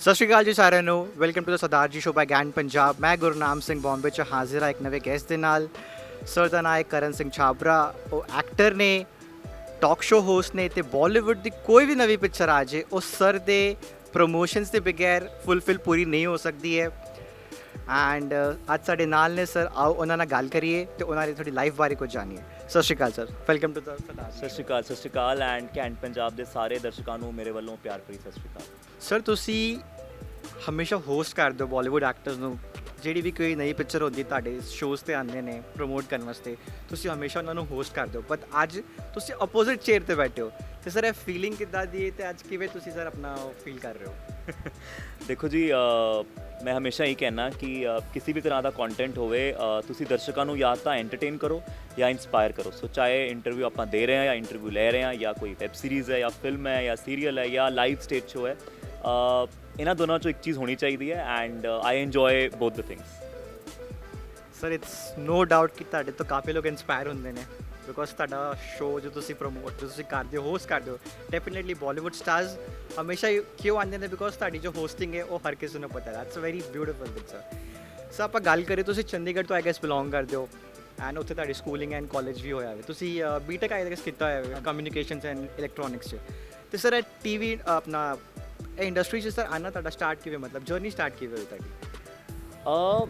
ਸਤਿ ਸ਼੍ਰੀ ਅਕਾਲ ਜੀ ਸਾਰਿਆਂ ਨੂੰ ਵੈਲਕਮ ਟੂ ਦ ਸਰਦਾਰ ਜੀ ਸ਼ੋ ਬਾਈ ਗੈਂਗ ਪੰਜਾਬ। ਮੈਂ ਗੁਰਨਾਮ ਸਿੰਘ ਬੰਬੇ 'ਚ ਹਾਜ਼ਰ ਹਾਂ ਇੱਕ ਨਵੇਂ ਗੈਸਟ ਦੇ ਨਾਲ। ਸਰ ਦਾ ਨਾਂ ਹੈ ਕਰਨ ਸਿੰਘ ਛਾਬਰਾ। ਉਹ ਐਕਟਰ ਨੇ, ਟਾਕ ਸ਼ੋ ਹੋਸਟ ਨੇ, ਤੇ ਬਾਲੀਵੁੱਡ ਦੀ ਕੋਈ ਵੀ ਨਵੀਂ ਪਿਕਚਰ ਆ ਜੇ ਉਹ ਸਰ ਦੇ ਪ੍ਰੋਮੋਸ਼ਨਸ ਦੇ ਬਗੈਰ ਫੁੱਲਫਿਲ ਪੂਰੀ ਨਹੀਂ ਹੋ ਸਕਦੀ ਹੈ। ਐਂਡ ਅੱਜ ਸਾਡੇ ਨਾਲ ਨੇ ਸਰ, ਆਓ ਉਹਨਾਂ ਨਾਲ ਗੱਲ ਕਰੀਏ ਤੇ ਉਹਨਾਂ ਦੀ ਤੁਹਾਡੀ ਲਾਈਫ ਬਾਰੇ ਕੁਝ ਜਾਣੀਏ। ਸਤਿ ਸ਼੍ਰੀ ਅਕਾਲ ਸਰ, ਵੈਲਕਮ ਟੂ ਦ ਸਰਦਾਰ। ਸਤਿ ਸ਼੍ਰੀ ਅਕਾਲ ਐਂਡ ਕੈਂਟ ਪੰਜਾਬ ਦੇ ਸਾਰੇ ਦਰਸ਼ਕਾਂ ਨੂੰ ਮੇਰੇ ਵੱਲੋਂ ਪਿਆਰ ਭਰੀ ਸਤਿ ਸ਼੍ਰੀ ਅਕਾਲ। ਸਰ ਤੁਸੀਂ ਹਮੇਸ਼ਾ ਹੋਸਟ ਕਰਦੇ ਹੋ ਬਾਲੀਵੁੱਡ ਐਕਟਰਸ ਨੂੰ। ਜਿਹੜੀ ਵੀ ਕੋਈ ਨਵੀਂ ਪਿਕਚਰ ਹੁੰਦੀ ਤੁਹਾਡੇ ਸ਼ੋਜ਼ 'ਤੇ ਆਉਂਦੇ ਨੇ ਪ੍ਰਮੋਟ ਕਰਨ ਵਾਸਤੇ, ਤੁਸੀਂ ਹਮੇਸ਼ਾ ਉਹਨਾਂ ਨੂੰ ਹੋਸਟ ਕਰਦੇ ਹੋ, ਬਟ ਅੱਜ ਤੁਸੀਂ ਅਪੋਜ਼ਿਟ ਚੇਅਰ 'ਤੇ ਬੈਠੇ ਹੋ। ਤੇ ਸਰ ਇਹ ਫੀਲਿੰਗ ਕਿੱਦਾਂ ਦੀ ਹੈ ਤੇ ਅੱਜ ਕਿਵੇਂ ਤੁਸੀਂ ਸਰ ਆਪਣਾ ਫੀਲ ਕਰ ਰਹੇ ਹੋ? ਦੇਖੋ ਜੀ, ਮੈਂ ਹਮੇਸ਼ਾ ਇਹ ਕਹਿਣਾ ਕਿ ਕਿਸੇ ਵੀ ਤਰ੍ਹਾਂ ਦਾ ਕੰਟੈਂਟ ਹੋਵੇ, ਤੁਸੀਂ ਦਰਸ਼ਕਾਂ ਨੂੰ ਜਾਂ ਤਾਂ ਐਂਟਰਟੇਨ ਕਰੋ ਜਾਂ ਇੰਸਪਾਇਰ ਕਰੋ। ਸੋ ਚਾਹੇ ਇੰਟਰਵਿਊ ਆਪਾਂ ਦੇ ਰਹੇ ਹਾਂ ਜਾਂ ਇੰਟਰਵਿਊ ਲੈ ਰਹੇ ਹਾਂ ਜਾਂ ਕੋਈ ਵੈਬ ਸੀਰੀਜ਼ ਹੈ ਜਾਂ ਫਿਲਮ ਹੈ ਜਾਂ ਸੀਰੀਅਲ ਹੈ ਜਾਂ ਲਾਈਵ ਸਟੇਜ ਸ਼ੋ ਹੈ, ਇਹਨਾਂ ਦੋਨਾਂ 'ਚੋਂ ਇੱਕ ਚੀਜ਼ ਹੋਣੀ ਚਾਹੀਦੀ ਹੈ and I enjoy both the things. Sir it's no doubt ਕਿ ਤੁਹਾਡੇ ਤੋਂ ਕਾਫੀ ਲੋਕ ਇੰਸਪਾਇਰ ਹੁੰਦੇ ਨੇ, ਬਿਕੋਜ਼ ਤੁਹਾਡਾ ਸ਼ੋਅ ਜੋ ਤੁਸੀਂ ਪ੍ਰਮੋਟ ਜੋ ਤੁਸੀਂ ਕਰਦੇ ਹੋ, ਹੋਸਟ ਕਰਦੇ ਹੋ, ਡੈਫੀਨੇਟਲੀ ਬਾਲੀਵੁੱਡ ਸਟਾਰਸ ਹਮੇਸ਼ਾ ਕਿਉਂ ਆਉਂਦੇ ਨੇ? ਬਿਕੋਜ਼ ਤੁਹਾਡੀ ਜੋ ਹੋਸਟਿੰਗ ਹੈ ਉਹ ਹਰ ਕਿਸੇ ਨੂੰ ਪਤਾ ਹੈ। That's a very beautiful thing sir. Sir ਆਪਾਂ ਗੱਲ ਕਰੀਏ, ਤੁਸੀਂ ਚੰਡੀਗੜ੍ਹ ਤੋਂ ਆਈ ਗੈਸ ਬਿਲੋਂਗ ਕਰਦੇ ਹੋ ਐਂਡ ਉੱਥੇ ਤੁਹਾਡੀ ਸਕੂਲਿੰਗ ਐਂਡ ਕਾਲਜ ਵੀ ਹੋਇਆ ਹੋਵੇ। ਤੁਸੀਂ ਬੀਟੈਕ ਆਈ ਗੈਸ ਕੀਤਾ ਹੋਇਆ ਹੋਵੇ ਕਮਿਊਨੀਕੇਸ਼ਨਸ ਐਂਡ ਇਲੈਕਟ੍ਰੋਨਿਕਸ 'ਚ। ਅਤੇ ਸਰ ਇਹ TV ਆਪਣਾ ਇਹ ਇੰਡਸਟਰੀ 'ਚ ਸਰ ਆਉਣਾ ਤੁਹਾਡਾ ਸਟਾਰਟ ਕਿਵੇਂ, ਮਤਲਬ ਜਰਨੀ ਸਟਾਰਟ ਕਿਵੇਂ ਹੋਈ ਤੁਹਾਡੀ?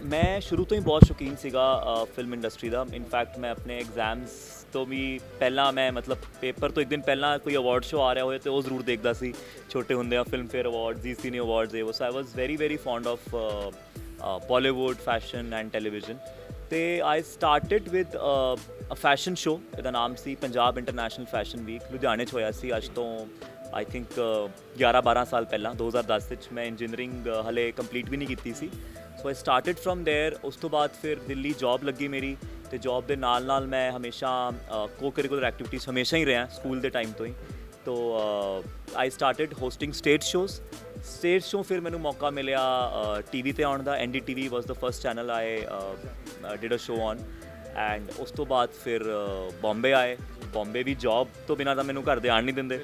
ਮੈਂ ਸ਼ੁਰੂ ਤੋਂ ਹੀ ਬਹੁਤ ਸ਼ੌਕੀਨ ਸੀਗਾ ਫਿਲਮ ਇੰਡਸਟਰੀ ਦਾ। ਇਨਫੈਕਟ ਮੈਂ ਆਪਣੇ ਐਗਜ਼ਾਮਸ ਤੋਂ ਵੀ ਪਹਿਲਾਂ, ਮੈਂ ਮਤਲਬ ਪੇਪਰ ਤੋਂ ਇੱਕ ਦਿਨ ਪਹਿਲਾਂ ਕੋਈ ਅਵਾਰਡ ਸ਼ੋ ਆ ਰਿਹਾ ਹੋਏ ਤੇ ਉਹ ਜ਼ਰੂਰ ਦੇਖਦਾ ਸੀ। ਛੋਟੇ ਹੁੰਦਿਆਂ Filmfare award, Zee cine awards, ਇਹ so I was very very fond of Bollywood fashion and television. ਤੇ I started with a fashion show, ਇਹਦਾ ਨਾਮ ਸੀ ਪੰਜਾਬ ਇੰਟਰਨੈਸ਼ਨਲ ਫੈਸ਼ਨ ਵੀਕ। ਲੁਧਿਆਣੇ 'ਚ ਹੋਇਆ ਸੀ ਅੱਜ ਤੋਂ ਆਈ ਥਿੰਕ 11-12 ਸਾਲ ਪਹਿਲਾਂ, 2010 ਵਿੱਚ। ਮੈਂ ਇੰਜੀਨੀਅਰਿੰਗ ਹਲੇ ਕੰਪਲੀਟ ਵੀ ਨਹੀਂ ਕੀਤੀ ਸੀ। ਸੋ ਆਈ ਸਟਾਰਟਿਡ ਫਰੋਮ ਦੇਅਰ। ਉਸ ਤੋਂ ਬਾਅਦ ਫਿਰ ਦਿੱਲੀ ਜੌਬ ਲੱਗੀ ਮੇਰੀ, ਅਤੇ ਜੌਬ ਦੇ ਨਾਲ ਨਾਲ ਮੈਂ ਹਮੇਸ਼ਾ ਕੋ ਕਰਿਕੂਲਰ ਐਕਟੀਵਿਟੀਜ਼ ਹਮੇਸ਼ਾ ਹੀ ਰਿਹਾ ਸਕੂਲ ਦੇ ਟਾਈਮ ਤੋਂ ਹੀ। ਤੋ I started hosting stage shows. Stage show ਫਿਰ ਮੈਨੂੰ ਮੌਕਾ ਮਿਲਿਆ TV 'ਤੇ ਆਉਣ ਦਾ। NDTV was the first channel I did a show on. And ਉਸ ਤੋਂ ਬਾਅਦ ਫਿਰ ਬੰਬੇ ਆਏ। ਬੰਬੇ ਵੀ ਜੌਬ ਤੋਂ ਬਿਨਾਂ ਤਾਂ ਮੈਨੂੰ ਘਰ ਦੇ ਆਉਣ ਨਹੀਂ ਦਿੰਦੇ।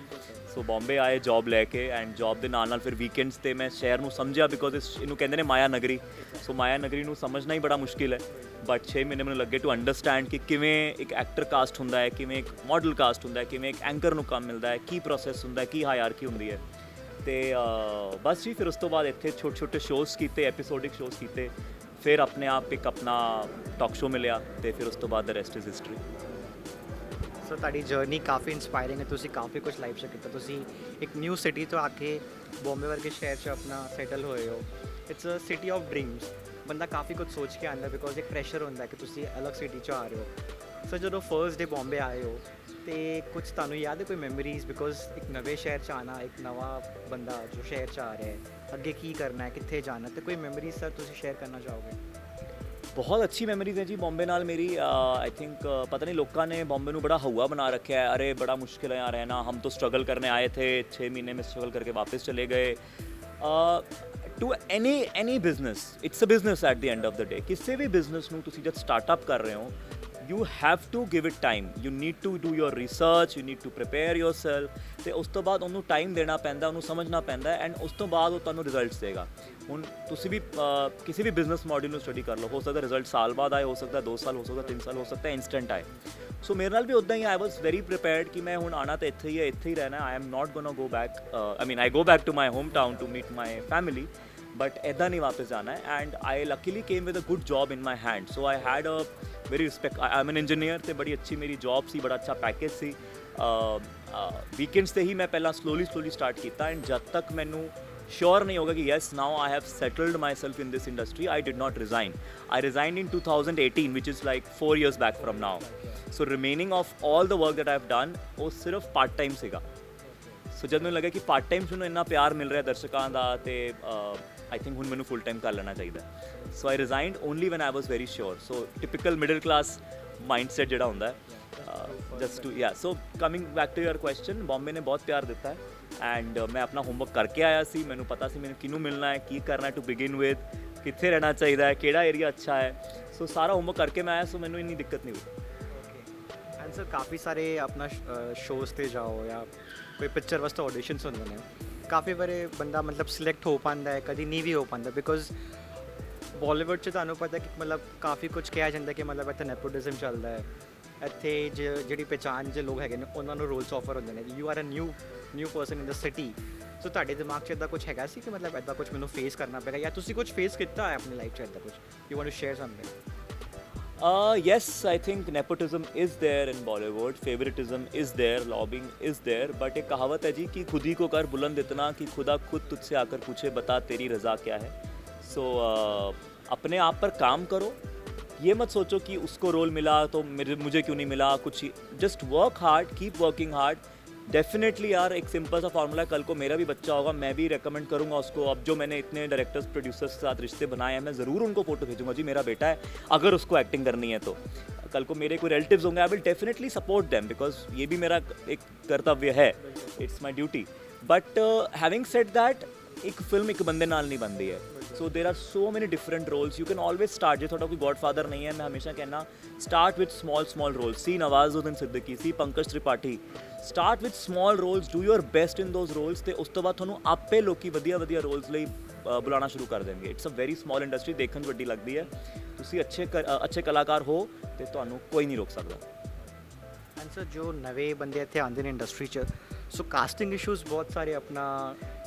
ਸੋ ਬੰਬੇ ਆਏ ਜੌਬ ਲੈ ਕੇ, ਐਂਡ ਜੌਬ ਦੇ ਨਾਲ ਨਾਲ ਫਿਰ ਵੀਕਐਂਡਸ 'ਤੇ ਮੈਂ ਸ਼ਹਿਰ ਨੂੰ ਸਮਝਿਆ, ਬਿਕੋਜ਼ ਇਹਨੂੰ ਕਹਿੰਦੇ ਨੇ ਮਾਇਆ ਨਗਰੀ। ਸੋ ਮਾਇਆ ਨਗਰੀ ਨੂੰ ਸਮਝਣਾ ਹੀ ਬੜਾ ਮੁਸ਼ਕਿਲ ਹੈ, ਬਟ 6 ਮਹੀਨੇ ਮੈਨੂੰ ਲੱਗੇ ਟੂ ਅੰਡਰਸਟੈਂਡ ਕਿ ਕਿਵੇਂ ਇੱਕ ਐਕਟਰ ਕਾਸਟ ਹੁੰਦਾ ਹੈ, ਕਿਵੇਂ ਇੱਕ ਮਾਡਲ ਕਾਸਟ ਹੁੰਦਾ ਹੈ, ਕਿਵੇਂ ਇੱਕ ਐਂਕਰ ਨੂੰ ਕੰਮ ਮਿਲਦਾ ਹੈ, ਕੀ ਪ੍ਰੋਸੈਸ ਹੁੰਦਾ ਹੈ, ਕੀ ਹਾਇਰਾਰਕੀ ਹੁੰਦੀ ਹੈ। ਅਤੇ ਬਸ ਜੀ, ਫਿਰ ਉਸ ਤੋਂ ਬਾਅਦ ਇੱਥੇ ਛੋਟੇ ਛੋਟੇ ਸ਼ੋਜ਼ ਕੀਤੇ, ਐਪੀਸੋਡਿਕ ਸ਼ੋਜ਼ ਕੀਤੇ। ਫਿਰ ਆਪਣੇ ਆਪ ਇੱਕ ਆਪਣਾ ਟਾਕ ਸ਼ੋ ਮਿਲਿਆ, ਅਤੇ ਫਿਰ ਉਸ ਤੋਂ ਬਾਅਦ ਦ ਰੈਸਟ ਇਜ਼ ਹਿਸਟਰੀ। ਸੋ ਤੁਹਾਡੀ ਜਰਨੀ ਕਾਫੀ ਇੰਸਪਾਇਰਿੰਗ ਹੈ। ਤੁਸੀਂ ਕਾਫੀ ਕੁਝ ਲਾਈਫ 'ਚ ਕੀਤਾ। ਤੁਸੀਂ ਇੱਕ ਨਿਊ ਸਿਟੀ ਤੋਂ ਆ ਕੇ ਬੰਬੇ ਵਰਗੇ ਸ਼ਹਿਰ 'ਚ ਆਪਣਾ ਸੈਟਲ ਹੋਏ ਹੋ। It's a city of dreams. ਬੰਦਾ ਕਾਫੀ ਕੁਝ ਸੋਚ ਕੇ ਆਉਂਦਾ, ਬਿਕੋਜ਼ ਇੱਕ ਪ੍ਰੈਸ਼ਰ ਹੁੰਦਾ ਕਿ ਤੁਸੀਂ ਅਲੱਗ ਸਿਟੀ 'ਚ ਆ ਰਹੇ ਹੋ। ਸੋ ਜਦੋਂ ਫਰਸਟ ਡੇ ਬੰਬੇ ਆਏ ਹੋ ਅਤੇ ਕੁਝ ਤੁਹਾਨੂੰ ਯਾਦ ਹੈ ਕੋਈ ਮੈਮੋਰੀਜ਼? ਬਿਕੋਜ਼ ਇੱਕ ਨਵੇਂ ਸ਼ਹਿਰ 'ਚ ਆਉਣਾ, ਇੱਕ ਨਵਾਂ ਬੰਦਾ ਜੋ ਸ਼ਹਿਰ 'ਚ ਆ ਰਿਹਾ ਹੈ, ਅੱਗੇ ਕੀ ਕਰਨਾ ਹੈ, ਕਿੱਥੇ ਜਾਣਾ, ਅਤੇ ਕੋਈ ਮੈਮੋਰੀਜ਼ ਸਰ ਤੁਸੀਂ ਸ਼ੇਅਰ ਕਰਨਾ ਚਾਹੋਗੇ? ਬਹੁਤ ਅੱਛੀ ਮੈਮਰੀਜ਼ ਹੈ ਜੀ ਬੰਬੇ ਨਾਲ ਮੇਰੀ। ਆਈ ਥਿੰਕ ਪਤਾ ਨਹੀਂ ਲੋਕਾਂ ਨੇ ਬੰਬੇ ਨੂੰ ਬੜਾ ਹਊਆ ਬਣਾ ਰੱਖਿਆ ਹੈ। ਅਰੇ ਬੜਾ ਮੁश्किल है यहाँ रहना, हम तो स्ट्रगल करने आए थे, 6 महीने में स्ट्रगल करके वापस चले गए। To any business, it's a business at the end of the day. किसी भी बिजनेस ਨੂੰ ਤੁਸੀਂ ਜਦ ਸਟਾਰਟਅਪ ਕਰ ਰਹੇ ਹੋ, you have to give it time, you need to do your research, you need to prepare yourself, ਤੇ ਉਸ ਤੋਂ ਬਾਅਦ ਉਹਨੂੰ ਟਾਈਮ ਦੇਣਾ ਪੈਂਦਾ, ਉਹਨੂੰ ਸਮਝਣਾ ਪੈਂਦਾ, ਐਂਡ ਉਸ ਤੋਂ ਬਾਅਦ ਉਹ ਤੁਹਾਨੂੰ ਰਿਜ਼ਲਟਸ ਦੇਗਾ। ਹੁਣ ਤੁਸੀਂ ਵੀ ਕਿਸੇ ਵੀ ਬਿਜ਼ਨਸ ਮਾਡਲ ਨੂੰ ਸਟੱਡੀ ਕਰ ਲਓ, ਹੋ ਸਕਦਾ ਰਿਜ਼ਲਟ ਸਾਲ ਬਾਅਦ ਆਏ, ਹੋ ਸਕਦਾ 2 ਸਾਲ, ਹੋ ਸਕਦਾ 3 ਸਾਲ, ਹੋ ਸਕਦਾ ਇੰਸਟੈਂਟ ਆਏ। ਸੋ ਮੇਰੇ ਨਾਲ ਵੀ ਉੱਦਾਂ ਹੀ ਆਈ ਵਾਜ਼ ਵੈਰੀ ਪ੍ਰੀਪੇਅਰਡ ਕਿ ਮੈਂ ਹੁਣ ਆਉਣਾ ਤਾਂ ਇੱਥੇ ਹੀ ਹੈ, ਇੱਥੇ ਹੀ ਰਹਿਣਾ। I am not gonna go back, I go back to my home town to meet my family, but ਇੱਦਾਂ ਨਹੀਂ ਵਾਪਸ ਜਾਣਾ ਹੈ। And I luckily came with a good job in my hand. So I had a very respect, I am an engineer, ਅਤੇ ਬੜੀ ਅੱਛੀ ਮੇਰੀ job ਸੀ, ਬੜਾ ਅੱਛਾ ਪੈਕੇਜ ਸੀ। ਵੀਕਐਂਡਸ 'ਤੇ ਹੀ ਮੈਂ ਪਹਿਲਾਂ ਸਲੋਲੀ ਸਟਾਰਟ ਕੀਤਾ, ਐਂਡ ਜਦ ਤੱਕ ਮੈਨੂੰ श्योर नहीं होगा कि yes now I have settled myself in this industry, I did not resign. I resigned in 2018, which is like 4 years back from now. So remaining of all the work that I have done, ਉਹ ਸਿਰਫ part time ਸੀਗਾ। ਸੋ ਜਦ ਮੈਨੂੰ ਲੱਗਾ ਕਿ part time ਮੈਨੂੰ ਇੰਨਾ ਪਿਆਰ ਮਿਲ ਰਿਹਾ ਦਰਸ਼ਕਾਂ ਦਾ, ਅਤੇ ਆਈ ਥਿੰਕ ਹੁਣ ਮੈਨੂੰ ਫੁੱਲ ਟਾਈਮ ਕਰ ਲੈਣਾ ਚਾਹੀਦਾ। So I resigned only when I was very sure. So typical middle class mindset ਜਿਹੜਾ ਹੁੰਦਾ just to so coming back to your question, Bombay ਨੇ ਬਹੁਤ ਪਿਆਰ ਦਿੱਤਾ ਹੈ, ਐਂਡ ਮੈਂ ਆਪਣਾ ਹੋਮਵਰਕ ਕਰਕੇ ਆਇਆ ਸੀ। ਮੈਨੂੰ ਪਤਾ ਸੀ ਮੈਨੂੰ ਕਿਹਨੂੰ ਮਿਲਣਾ ਹੈ, ਕੀ ਕਰਨਾ ਟੂ ਬਿਗਿਨ ਵਿਦ, ਕਿੱਥੇ ਰਹਿਣਾ ਚਾਹੀਦਾ ਹੈ, ਕਿਹੜਾ ਏਰੀਆ ਅੱਛਾ ਹੈ। ਸੋ ਸਾਰਾ ਹੋਮਵਰਕ ਕਰਕੇ ਮੈਂ ਆਇਆ, ਸੋ ਮੈਨੂੰ ਇੰਨੀ ਦਿੱਕਤ ਨਹੀਂ ਹੋਈ। ਐਂਡ ਸਰ ਕਾਫੀ ਸਾਰੇ ਆਪਣਾ ਸ਼ੋਜ਼ 'ਤੇ ਜਾਓ ਜਾਂ ਕੋਈ ਪਿਕਚਰ ਵਾਸਤੇ ਆਡੀਸ਼ਨਸ ਹੁੰਦੇ ਨੇ, ਕਾਫੀ ਵਾਰੇ ਬੰਦਾ ਮਤਲਬ ਸਿਲੈਕਟ ਹੋ ਪਾਉਂਦਾ ਹੈ, ਕਦੀ ਨਹੀਂ ਵੀ ਹੋ ਪਾਉਂਦਾ, ਬਿਕੋਜ਼ ਬਾਲੀਵੁੱਡ 'ਚ ਤੁਹਾਨੂੰ ਪਤਾ ਕਿ ਮਤਲਬ ਕਾਫੀ ਕੁਝ ਕਿਹਾ ਜਾਂਦਾ ਕਿ ਮਤਲਬ ਇੱਥੇ ਨੈਪੋਟਿਜ਼ਮ ਚੱਲਦਾ ਹੈ, ਇੱਥੇ ਜਿਹੜੀ ਪਹਿਚਾਣ ਜੇ ਲੋਕ ਹੈਗੇ ਨੇ ਉਹਨਾਂ ਨੂੰ ਰੋਲਸ ਆਫਰ ਹੁੰਦੇ ਨੇ, you are a new person in the city. So ਤੁਹਾਡੇ ਦਿਮਾਗ 'ਚ ਇੱਦਾਂ ਕੁਝ ਹੈਗਾ ਸੀ ਕਿ ਮਤਲਬ ਇੱਦਾਂ ਕੁਝ ਮੈਨੂੰ ਫੇਸ ਕਰਨਾ ਪਏਗਾ, ਜਾਂ ਤੁਸੀਂ ਕੁਝ ਫੇਸ ਕੀਤਾ ਹੈ ਆਪਣੀ ਲਾਈਫ 'ਚ ਇੱਦਾਂ ਕੁਝ, you want to share something? Yes, I think nepotism is there in Bollywood, favoritism is there, lobbying is there, but एक कहावत है जी कि खुद ही को कर बुलंद इतना कि खुदा खुद तुझसे आकर पूछे बता तेरी रज़ा क्या है। सो अपने आप पर काम करो, ये मत सोचो कि उसको रोल मिला तो मुझे क्यों नहीं मिला, कुछ just work hard, keep working hard. Definitely यार एक सिंपल सा फार्मूला है, कल को मेरा भी बच्चा होगा, मैं भी रेकमेंड करूंगा उसको। अब जो मैंने इतने डायरेक्टर्स प्रोड्यूसर्स के साथ रिश्ते बनाए हैं, मैं ज़रूर उनको फोटो भेजूंगा, जी मेरा बेटा है, अगर उसको एक्टिंग करनी है तो। कल को मेरे कोई रिलेटिव्स होंगे, I will definitely support them, because ये भी मेरा एक कर्तव्य है, it's my duty. But having said that, एक फिल्म एक बंदे नाल नहीं बनती है, so there are so many different roles, you can always start. जो थोड़ा कोई गॉडफादर नहीं है, मैं हमेशा कहना start with small roles. See Nawazuddin Siddiqui, see Pankaj Tripathi, start with small roles, do your best in those roles, तो उस तो बाद ਤੁਹਾਨੂੰ ਆਪੇ ਲੋਕੀ ਵਧੀਆ ਰੋਲਸ ਲਈ ਬੁਲਾਉਣਾ ਸ਼ੁਰੂ ਕਰ ਦੇਣਗੇ। It's a very small industry, ਦੇਖਣ 'ਚ ਵੱਡੀ ਲੱਗਦੀ ਹੈ। ਤੁਸੀਂ ਅੱਛੇ ਕਲਾਕਾਰ ਹੋ ਤੇ ਤੁਹਾਨੂੰ ਕੋਈ ਨਹੀਂ ਰੋਕ ਸਕਦਾ। ਐਂਡ ਸਰ ਜੋ ਨਵੇਂ ਬੰਦੇ ਇੱਥੇ ਆਉਂਦੇ ਨੇ ਇੰਡਸਟਰੀ 'ਚ, ਸੋ ਕਾਸਟਿੰਗ ਇਸ਼ੂਜ਼ ਬਹੁਤ ਸਾਰੇ ਆਪਣਾ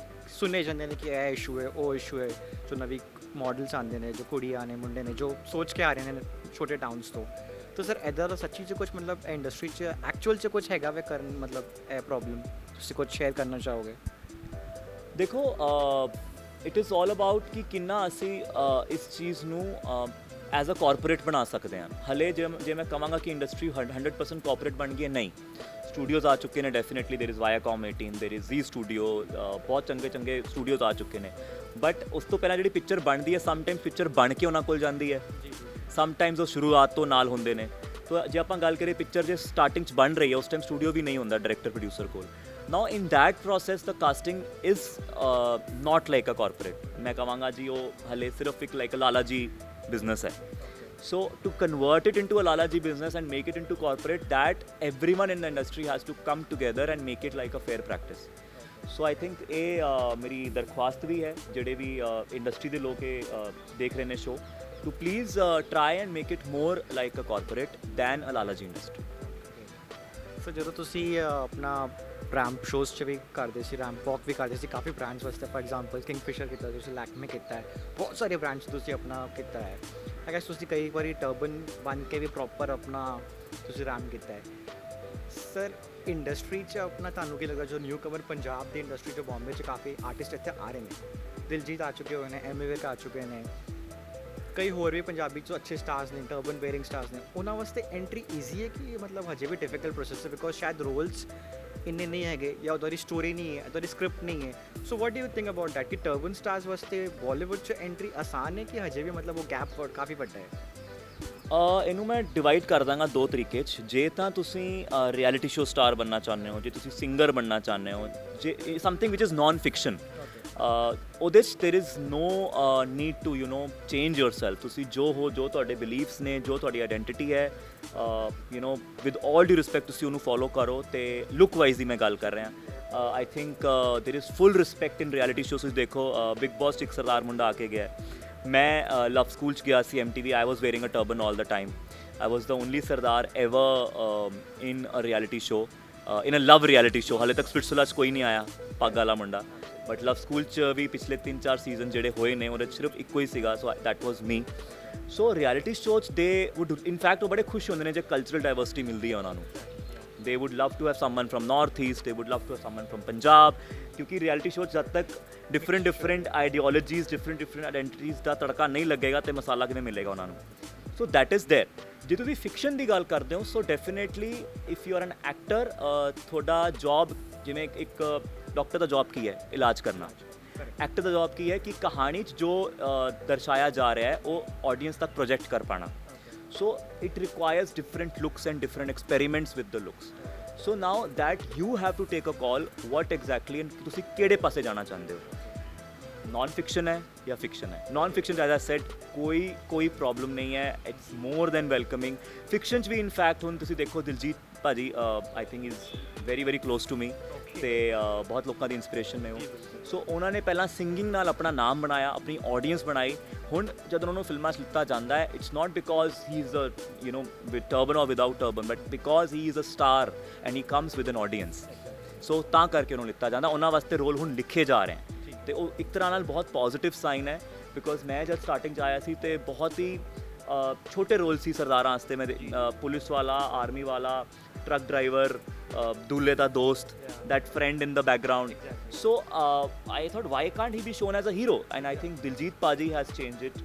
ਸੁਣੇ ਜਾਂਦੇ ਨੇ ਕਿ ਇਹ ਇਸ਼ੂ ਹੈ, ਉਹ ਇਸ਼ੂ ਹੈ। ਜੋ ਨਵੀਂ ਮਾਡਲਸ ਆਉਂਦੇ ਨੇ, ਜੋ ਕੁੜੀਆਂ ਨੇ, ਮੁੰਡੇ ਨੇ, ਜੋ ਸੋਚ ਕੇ ਆ ਰਹੇ ਨੇ ਛੋਟੇ ਟਾਊਨਸ ਤੋਂ, ਤਾਂ ਸਰ ਇੱਦਾਂ ਦਾ ਸੱਚੀ 'ਚ ਕੁਝ ਮਤਲਬ ਇੰਡਸਟਰੀ 'ਚ ਐਕਚੁਅਲ 'ਚ ਕੁਝ ਹੈਗਾ ਵੇ ਕਰਨ, ਮਤਲਬ ਇਹ ਪ੍ਰੋਬਲਮ ਤੁਸੀਂ ਕੁਝ ਸ਼ੇਅਰ ਕਰਨਾ ਚਾਹੋਗੇ? ਦੇਖੋ ਇਟ ਇਜ਼ ਆਲ ਅਬਾਊਟ ਕਿ ਕਿੰਨਾ ਅਸੀਂ ਇਸ ਚੀਜ਼ ਨੂੰ ਐਜ਼ ਅ ਕਾਰਪੋਰੇਟ ਬਣਾ ਸਕਦੇ ਹਾਂ। ਹਲੇ ਜੇ ਮੈਂ ਕਹਾਂਗਾ ਕਿ ਇੰਡਸਟਰੀ 100% ਕਾਰਪੋਰੇਟ ਬਣ ਗਈ ਹੈ, ਨਹੀਂ। ਸਟੂਡੀਓਜ਼ ਆ ਚੁੱਕੇ ਨੇ, definitely there is ਵਾਇਆਕਾਮ 18, there is Zee studio, ਬਹੁਤ ਚੰਗੇ ਸਟੂਡੀਓਜ਼ ਆ ਚੁੱਕੇ ਨੇ। ਬਟ ਉਸ ਤੋਂ ਪਹਿਲਾਂ ਜਿਹੜੀ ਪਿਕਚਰ ਬਣਦੀ ਹੈ, ਸਮਟਾਈਮਸ ਪਿਕਚਰ ਬਣ ਕੇ ਉਹਨਾਂ ਕੋਲ ਜਾਂਦੀ ਹੈ, ਸਮਟਾਈਮਸ ਉਹ ਸ਼ੁਰੂਆਤ ਤੋਂ ਨਾਲ ਹੁੰਦੇ ਨੇ। ਤਾਂ ਜੇ ਆਪਾਂ ਗੱਲ ਕਰੀਏ ਪਿਕਚਰ ਜੇ ਸਟਾਰਟਿੰਗ 'ਚ ਬਣ ਰਹੀ ਹੈ, ਉਸ ਟਾਈਮ ਸਟੂਡੀਓ ਵੀ ਨਹੀਂ ਹੁੰਦਾ ਡਾਇਰੈਕਟਰ ਪ੍ਰੋਡਿਊਸਰ ਕੋਲ। Now in that process the casting is not like a corporate. ਮੈਂ ਕਹਾਂਗਾ ਜੀ ਉਹ ਹਲੇ ਸਿਰਫ ਇੱਕ ਲਾਈਕ ਲਾਲਾ ਜੀ ਬਿਜ਼ਨਸ ਹੈ। So to convert it into a Lala Ji business and make it into corporate, that everyone in the industry has to come together and make it like a fair practice. So I think ਇਹ ਮੇਰੀ ਦਰਖਾਸਤ ਵੀ ਹੈ ਜਿਹੜੇ ਵੀ industry ਦੇ ਲੋਕ ਇਹ ਦੇਖ ਰਹੇ ਨੇ show, to please try and make it more like a corporate than a Lala Ji industry. ਸੋ ਜਦੋਂ ਤੁਸੀਂ ਆਪਣਾ ਰੈਂਪ ਸ਼ੋਜ਼ 'ਚ ਵੀ ਕਰਦੇ ਸੀ, ਰੈਂਪ ਵਾਕ ਵੀ ਕਰਦੇ ਸੀ ਕਾਫੀ ਬ੍ਰਾਂਡਸ ਵਾਸਤੇ, ਫॉर एग्जांपल ਕਿੰਗਫਿਸ਼ਰ ਕੀਤਾ, ਤੁਸੀਂ ਲੈਕਮੇ ਕੀਤਾ ਹੈ, ਬਹੁਤ ਸਾਰੇ ਬ੍ਰਾਂਡਸ ਤੁਸੀਂ ਆਪਣਾ ਕੀਤਾ ਹੈ। I guess ਤੁਸੀਂ ਕਈ ਵਾਰੀ ਟਰਬਨ ਬਣ ਕੇ ਵੀ ਪ੍ਰੋਪਰ ਆਪਣਾ ਤੁਸੀਂ ਰੈਂਪ ਕੀਤਾ ਹੈ। ਸਰ ਇੰਡਸਟਰੀ 'ਚ ਆਪਣਾ ਤੁਹਾਨੂੰ ਕੀ ਲੱਗਦਾ, ਜੋ ਨਿਊ ਕਮਰ ਪੰਜਾਬ ਦੀ ਇੰਡਸਟਰੀ 'ਚ ਬੰਬੇ 'ਚ ਕਾਫੀ ਆਰਟਿਸਟ ਇੱਥੇ ਆ ਰਹੇ ਨੇ, ਦਿਲਜੀਤ ਆ ਚੁੱਕੇ ਹੋਏ ਨੇ, ਐਮੀ ਵਿਰਕ ਆ ਚੁੱਕੇ ਨੇ, ਕਈ ਹੋਰ ਵੀ ਪੰਜਾਬੀ 'ਚੋਂ ਅੱਛੇ ਸਟਾਰਸ ਨੇ, ਟਰਬਨ ਵੇਅਰਿੰਗ ਸਟਾਰਸ ਨੇ, ਉਹਨਾਂ ਵਾਸਤੇ ਐਂਟਰੀ ਈਜ਼ੀ ਹੈ ਕਿ ਮਤਲਬ ਹਜੇ ਵੀ ਡਿਫਿਕਲਟ ਪ੍ਰੋਸੈਸ ਹੈ, ਬਿਕੋਜ਼ ਸ਼ਾਇਦ ਰੋਲਸ ਇੰਨੇ ਨਹੀਂ ਹੈਗੇ ਜਾਂ ਉਹਦੀ ਸਟੋਰੀ ਨਹੀਂ ਹੈ, ਉਹਦੀ ਸਕ੍ਰਿਪਟ ਨਹੀਂ ਹੈ। So what do you think about that ਕਿ ਟਰਬਨ ਸਟਾਰਸ ਵਾਸਤੇ ਬਾਲੀਵੁੱਡ 'ਚ ਐਂਟਰੀ ਆਸਾਨ ਹੈ ਕਿ ਹਜੇ ਵੀ ਮਤਲਬ ਉਹ ਗੈਪ ਕਾਫੀ ਵੱਡਾ ਹੈ? ਇਹਨੂੰ ਮੈਂ ਡਿਵਾਈਡ ਕਰ ਦਾਂਗਾ ਦੋ ਤਰੀਕੇ 'ਚ। ਜੇ ਤਾਂ ਤੁਸੀਂ ਰਿਐਲਿਟੀ ਸ਼ੋ ਸਟਾਰ ਬਣਨਾ ਚਾਹੁੰਦੇ ਹੋ, ਜੇ ਤੁਸੀਂ ਸਿੰਗਰ ਬਣਨਾ ਚਾਹੁੰਦੇ ਹੋ, ਜੇ something which is non fiction, ਉਹਦੇ 'ਚ there is no need to change yourself. ਤੁਸੀਂ ਜੋ ਹੋ, ਜੋ ਤੁਹਾਡੇ ਬਿਲੀਫਸ ਨੇ, ਜੋ ਤੁਹਾਡੀ ਆਈਡੈਂਟਿਟੀ ਹੈ, ਵਿਦ ਆਲ ਡਿਊ ਰਿਸਪੈਕਟ ਤੁਸੀਂ ਉਹਨੂੰ ਫੋਲੋ ਕਰੋ। ਅਤੇ ਲੁੱਕ ਵਾਈਜ਼ ਦੀ ਮੈਂ ਗੱਲ ਕਰ ਰਿਹਾ, I think there is full respect in reality shows. ਤੁਸੀਂ ਦੇਖੋ ਬਿਗ ਬੌਸ 'ਚ ਇੱਕ ਸਰਦਾਰ ਮੁੰਡਾ ਆ ਕੇ ਗਿਆ। ਮੈਂ ਲਵ ਸਕੂਲ 'ਚ ਗਿਆ ਸੀ MTV, I was wearing a turban all the time. I was the only Sardar ever in a reality show, in a love reality show. ਹਾਲੇ ਤੱਕ ਸਪਿਟਸਵਿਲਾ 'ਚ ਕੋਈ ਨਹੀਂ ਆਇਆ ਪੱਗ ਵਾਲਾ ਮੁੰਡਾ, ਬਟ ਲਵ ਸਕੂਲ 'ਚ ਵੀ ਪਿਛਲੇ 3-4 ਸੀਜ਼ਨ ਜਿਹੜੇ ਹੋਏ ਨੇ ਉਹਦੇ 'ਚ ਸਿਰਫ ਇੱਕੋ ਹੀ ਸੀਗਾ, so that was me. So reality show 'ਚ ਦੇ ਵੁੱਡ ਇਨਫੈਕਟ ਉਹ ਬੜੇ ਖੁਸ਼ ਹੁੰਦੇ ਨੇ ਜੇ ਕਲਚਰਲ ਡਾਇਵਰਸਿਟੀ ਮਿਲਦੀ ਹੈ ਉਹਨਾਂ ਨੂੰ। they would love to have someone from north east, they would love to have someone from Punjab, क्योंकि रियलिटी शो जब तक डिफरेंट आइडियोलॉजीज डिफरेंट आइडेंटिटीज़ का तड़का नहीं लगेगा तो मसाला किवें मिलेगा उन्होंने। So that is there. जे तुसीं फिक्शन की गल करते हो, so definitely if you are an actor, थोड़ा जॉब जिवें एक डॉक्टर का जॉब की है इलाज करना, एक्टर का जॉब की है कि कहानी जो दर्शाया जा रहा है वो ऑडियंस तक प्रोजेक्ट कर पाना। So it requires different looks and different experiments with the looks. So now that you have to take a call, what exactly and ਤੁਸੀਂ ਕਿਹੜੇ ਪਾਸੇ ਜਾਣਾ ਚਾਹੁੰਦੇ ਹੋ। ਨॉन ਫਿਕਸ਼ਨ ਹੈ ਜਾਂ ਫਿਕਸ਼ਨ ਹੈ। Non fiction as I said ਕੋਈ ਪ੍ਰੋਬਲਮ ਨਹੀਂ ਹੈ, it's more than welcoming. Fiction 'ਚ ਵੀ ਇਨਫੈਕਟ ਹੁਣ ਤੁਸੀਂ ਦੇਖੋ Diljit paaji I think is very close to me, ਤੇ ਬਹੁਤ ਲੋਕਾਂ ਦੀ ਇਨਸਪੀਰੇਸ਼ਨ ਨੇ ਉਹ। ਸੋ ਉਹਨਾਂ ਨੇ ਪਹਿਲਾਂ ਸਿੰਗਿੰਗ ਨਾਲ ਆਪਣਾ ਨਾਮ ਬਣਾਇਆ, ਆਪਣੀ ਆਡੀਅנס ਬਣਾਈ। ਹੁਣ ਜਦੋਂ ਉਹਨਾਂ ਨੂੰ ਫਿਲਮਾਂ 'ਚ ਲਿੱਤਾ ਜਾਂਦਾ ਹੈ, it's not because he is a with turban or without turban, but because he is a star and he comes with an audience. So ਤਾਂ ਕਰਕੇ ਉਹਨੂੰ ਲਿੱਤਾ ਜਾਂਦਾ। ਉਹਨਾਂ ਵਾਸਤੇ ਰੋਲ ਹੁਣ ਲਿਖੇ ਜਾ ਰਹੇ ਹਨ ਤੇ ਉਹ ਇੱਕ ਤਰ੍ਹਾਂ ਨਾਲ ਬਹੁਤ ਪੋਜ਼ਿਟਿਵ ਸਾਈਨ ਹੈ। ਬਿਕੋਜ਼ ਮੈਂ ਜਦ ਸਟਾਰਟਿੰਗ 'ਚ ਆਇਆ ਸੀ ਤੇ ਬਹੁਤ ਹੀ ਛੋਟੇ ਰੋਲ ਸੀ ਸਰਦਾਰਾਂ ਵਾਸਤੇ। ਮੈਂ ਪੁਲਿਸ ਵਾਲਾ, ਆਰਮੀ ਵਾਲਾ, ਟਰੱਕ ਡਰਾਈਵਰ, दूल्हे का दोस्त, that friend in the background. So I thought, why can't he be shown as a hero? And I think Diljit Paji has changed it.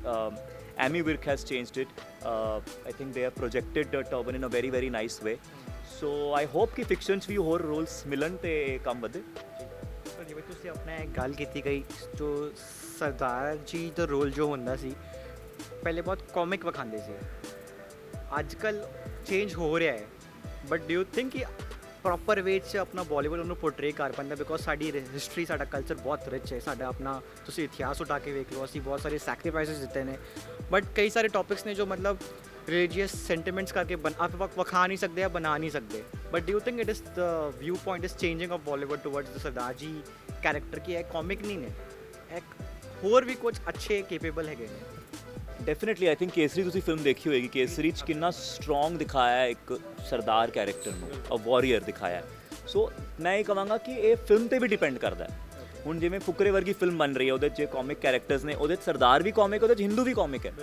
Amy Virk has changed it. I think they have projected Turban in a very very nice way. So I hope कि fiction च भी ਹੋਰ roles ਮਿਲਣ ਤੇ ਕੰਮ ਵਧੇ। Sir ਜਿਵੇਂ ਤੁਸੀਂ ਆਪਣਾ ਇੱਕ ਗੱਲ ਕੀਤੀ ਗਈ, ਜੋ ਸਰਦਾਰ ਜੀ ਦਾ ਰੋਲ ਜੋ ਹੁੰਦਾ ਸੀ ਪਹਿਲੇ ਬਹੁਤ ਕਾਮਿਕ ਵਿਖਾਉਂਦੇ ਸੀ, ਅੱਜ ਕੱਲ੍ਹ ਚੇਂਜ ਹੋ ਰਿਹਾ ਹੈ। ਬਟ ਡੂ ਯੂ ਥਿੰਕ ਕਿ ਪ੍ਰੋਪਰ ਵੇ 'ਚ ਆਪਣਾ ਬਾਲੀਵੁੱਡ ਉਹਨੂੰ ਪੋਰਟਰੇ ਕਰ ਪਾਉਂਦਾ? ਬਿਕੋਜ਼ ਸਾਡੀ ਹਿਸਟਰੀ, ਸਾਡਾ ਕਲਚਰ ਬਹੁਤ ਰਿਚ ਹੈ। ਸਾਡਾ ਆਪਣਾ ਤੁਸੀਂ ਇਤਿਹਾਸ ਉਠਾ ਕੇ ਵੇਖ ਲਓ, ਅਸੀਂ ਬਹੁਤ ਸਾਰੇ ਸੈਕਰੀਫਾਈਸਿਸ ਦਿੱਤੇ ਨੇ, ਬਟ ਕਈ ਸਾਰੇ ਟੌਪਿਕਸ ਨੇ ਜੋ ਮਤਲਬ ਰਿਲੀਜੀਅਸ ਸੈਂਟੀਮੈਂਟਸ ਕਰਕੇ ਆਪ ਵਿਖਾ ਨਹੀਂ ਸਕਦੇ ਜਾਂ ਬਣਾ ਨਹੀਂ ਸਕਦੇ। But do you think it is the viewpoint is changing of Bollywood towards the Sardar ji character ਕੀ ਹੈ? ਕਾਮਿਕ ਨਹੀਂ ਨੇ, ਇੱਕ ਹੋਰ ਵੀ ਕੁਝ ਅੱਛੇ ਕੇਪੇਬਲ ਹੈਗੇ ਨੇ। ਡੈਫੀਨਿਟਲੀ ਆਈ ਥਿੰਕ ਕੇਸਰੀ ਤੁਸੀਂ ਫਿਲਮ ਦੇਖੀ ਹੋਏਗੀ। ਕੇਸਰੀ 'ਚ ਕਿੰਨਾ ਸਟਰੋਂਗ ਦਿਖਾਇਆ ਹੈ ਇੱਕ ਸਰਦਾਰ ਕੈਰੈਕਟਰ ਨੂੰ, ਅ ਵਾਰੀਅਰ ਦਿਖਾਇਆ। ਸੋ ਮੈਂ ਇਹ ਕਹਾਂਗਾ ਕਿ ਇਹ ਫਿਲਮ 'ਤੇ ਵੀ ਡਿਪੈਂਡ ਕਰਦਾ ਹੈ। ਹੁਣ ਜਿਵੇਂ ਫੁਕਰੇ ਵਰਗੀ ਫਿਲਮ ਬਣ ਰਹੀ ਹੈ, ਉਹਦੇ 'ਚ ਕਾਮਿਕ ਕੈਰੈਕਟਰਸ ਨੇ, ਉਹਦੇ 'ਚ ਸਰਦਾਰ ਵੀ ਕਾਮਿਕ, ਉਹਦੇ 'ਚ ਹਿੰਦੂ ਵੀ ਕਾਮਿਕ ਹੈ।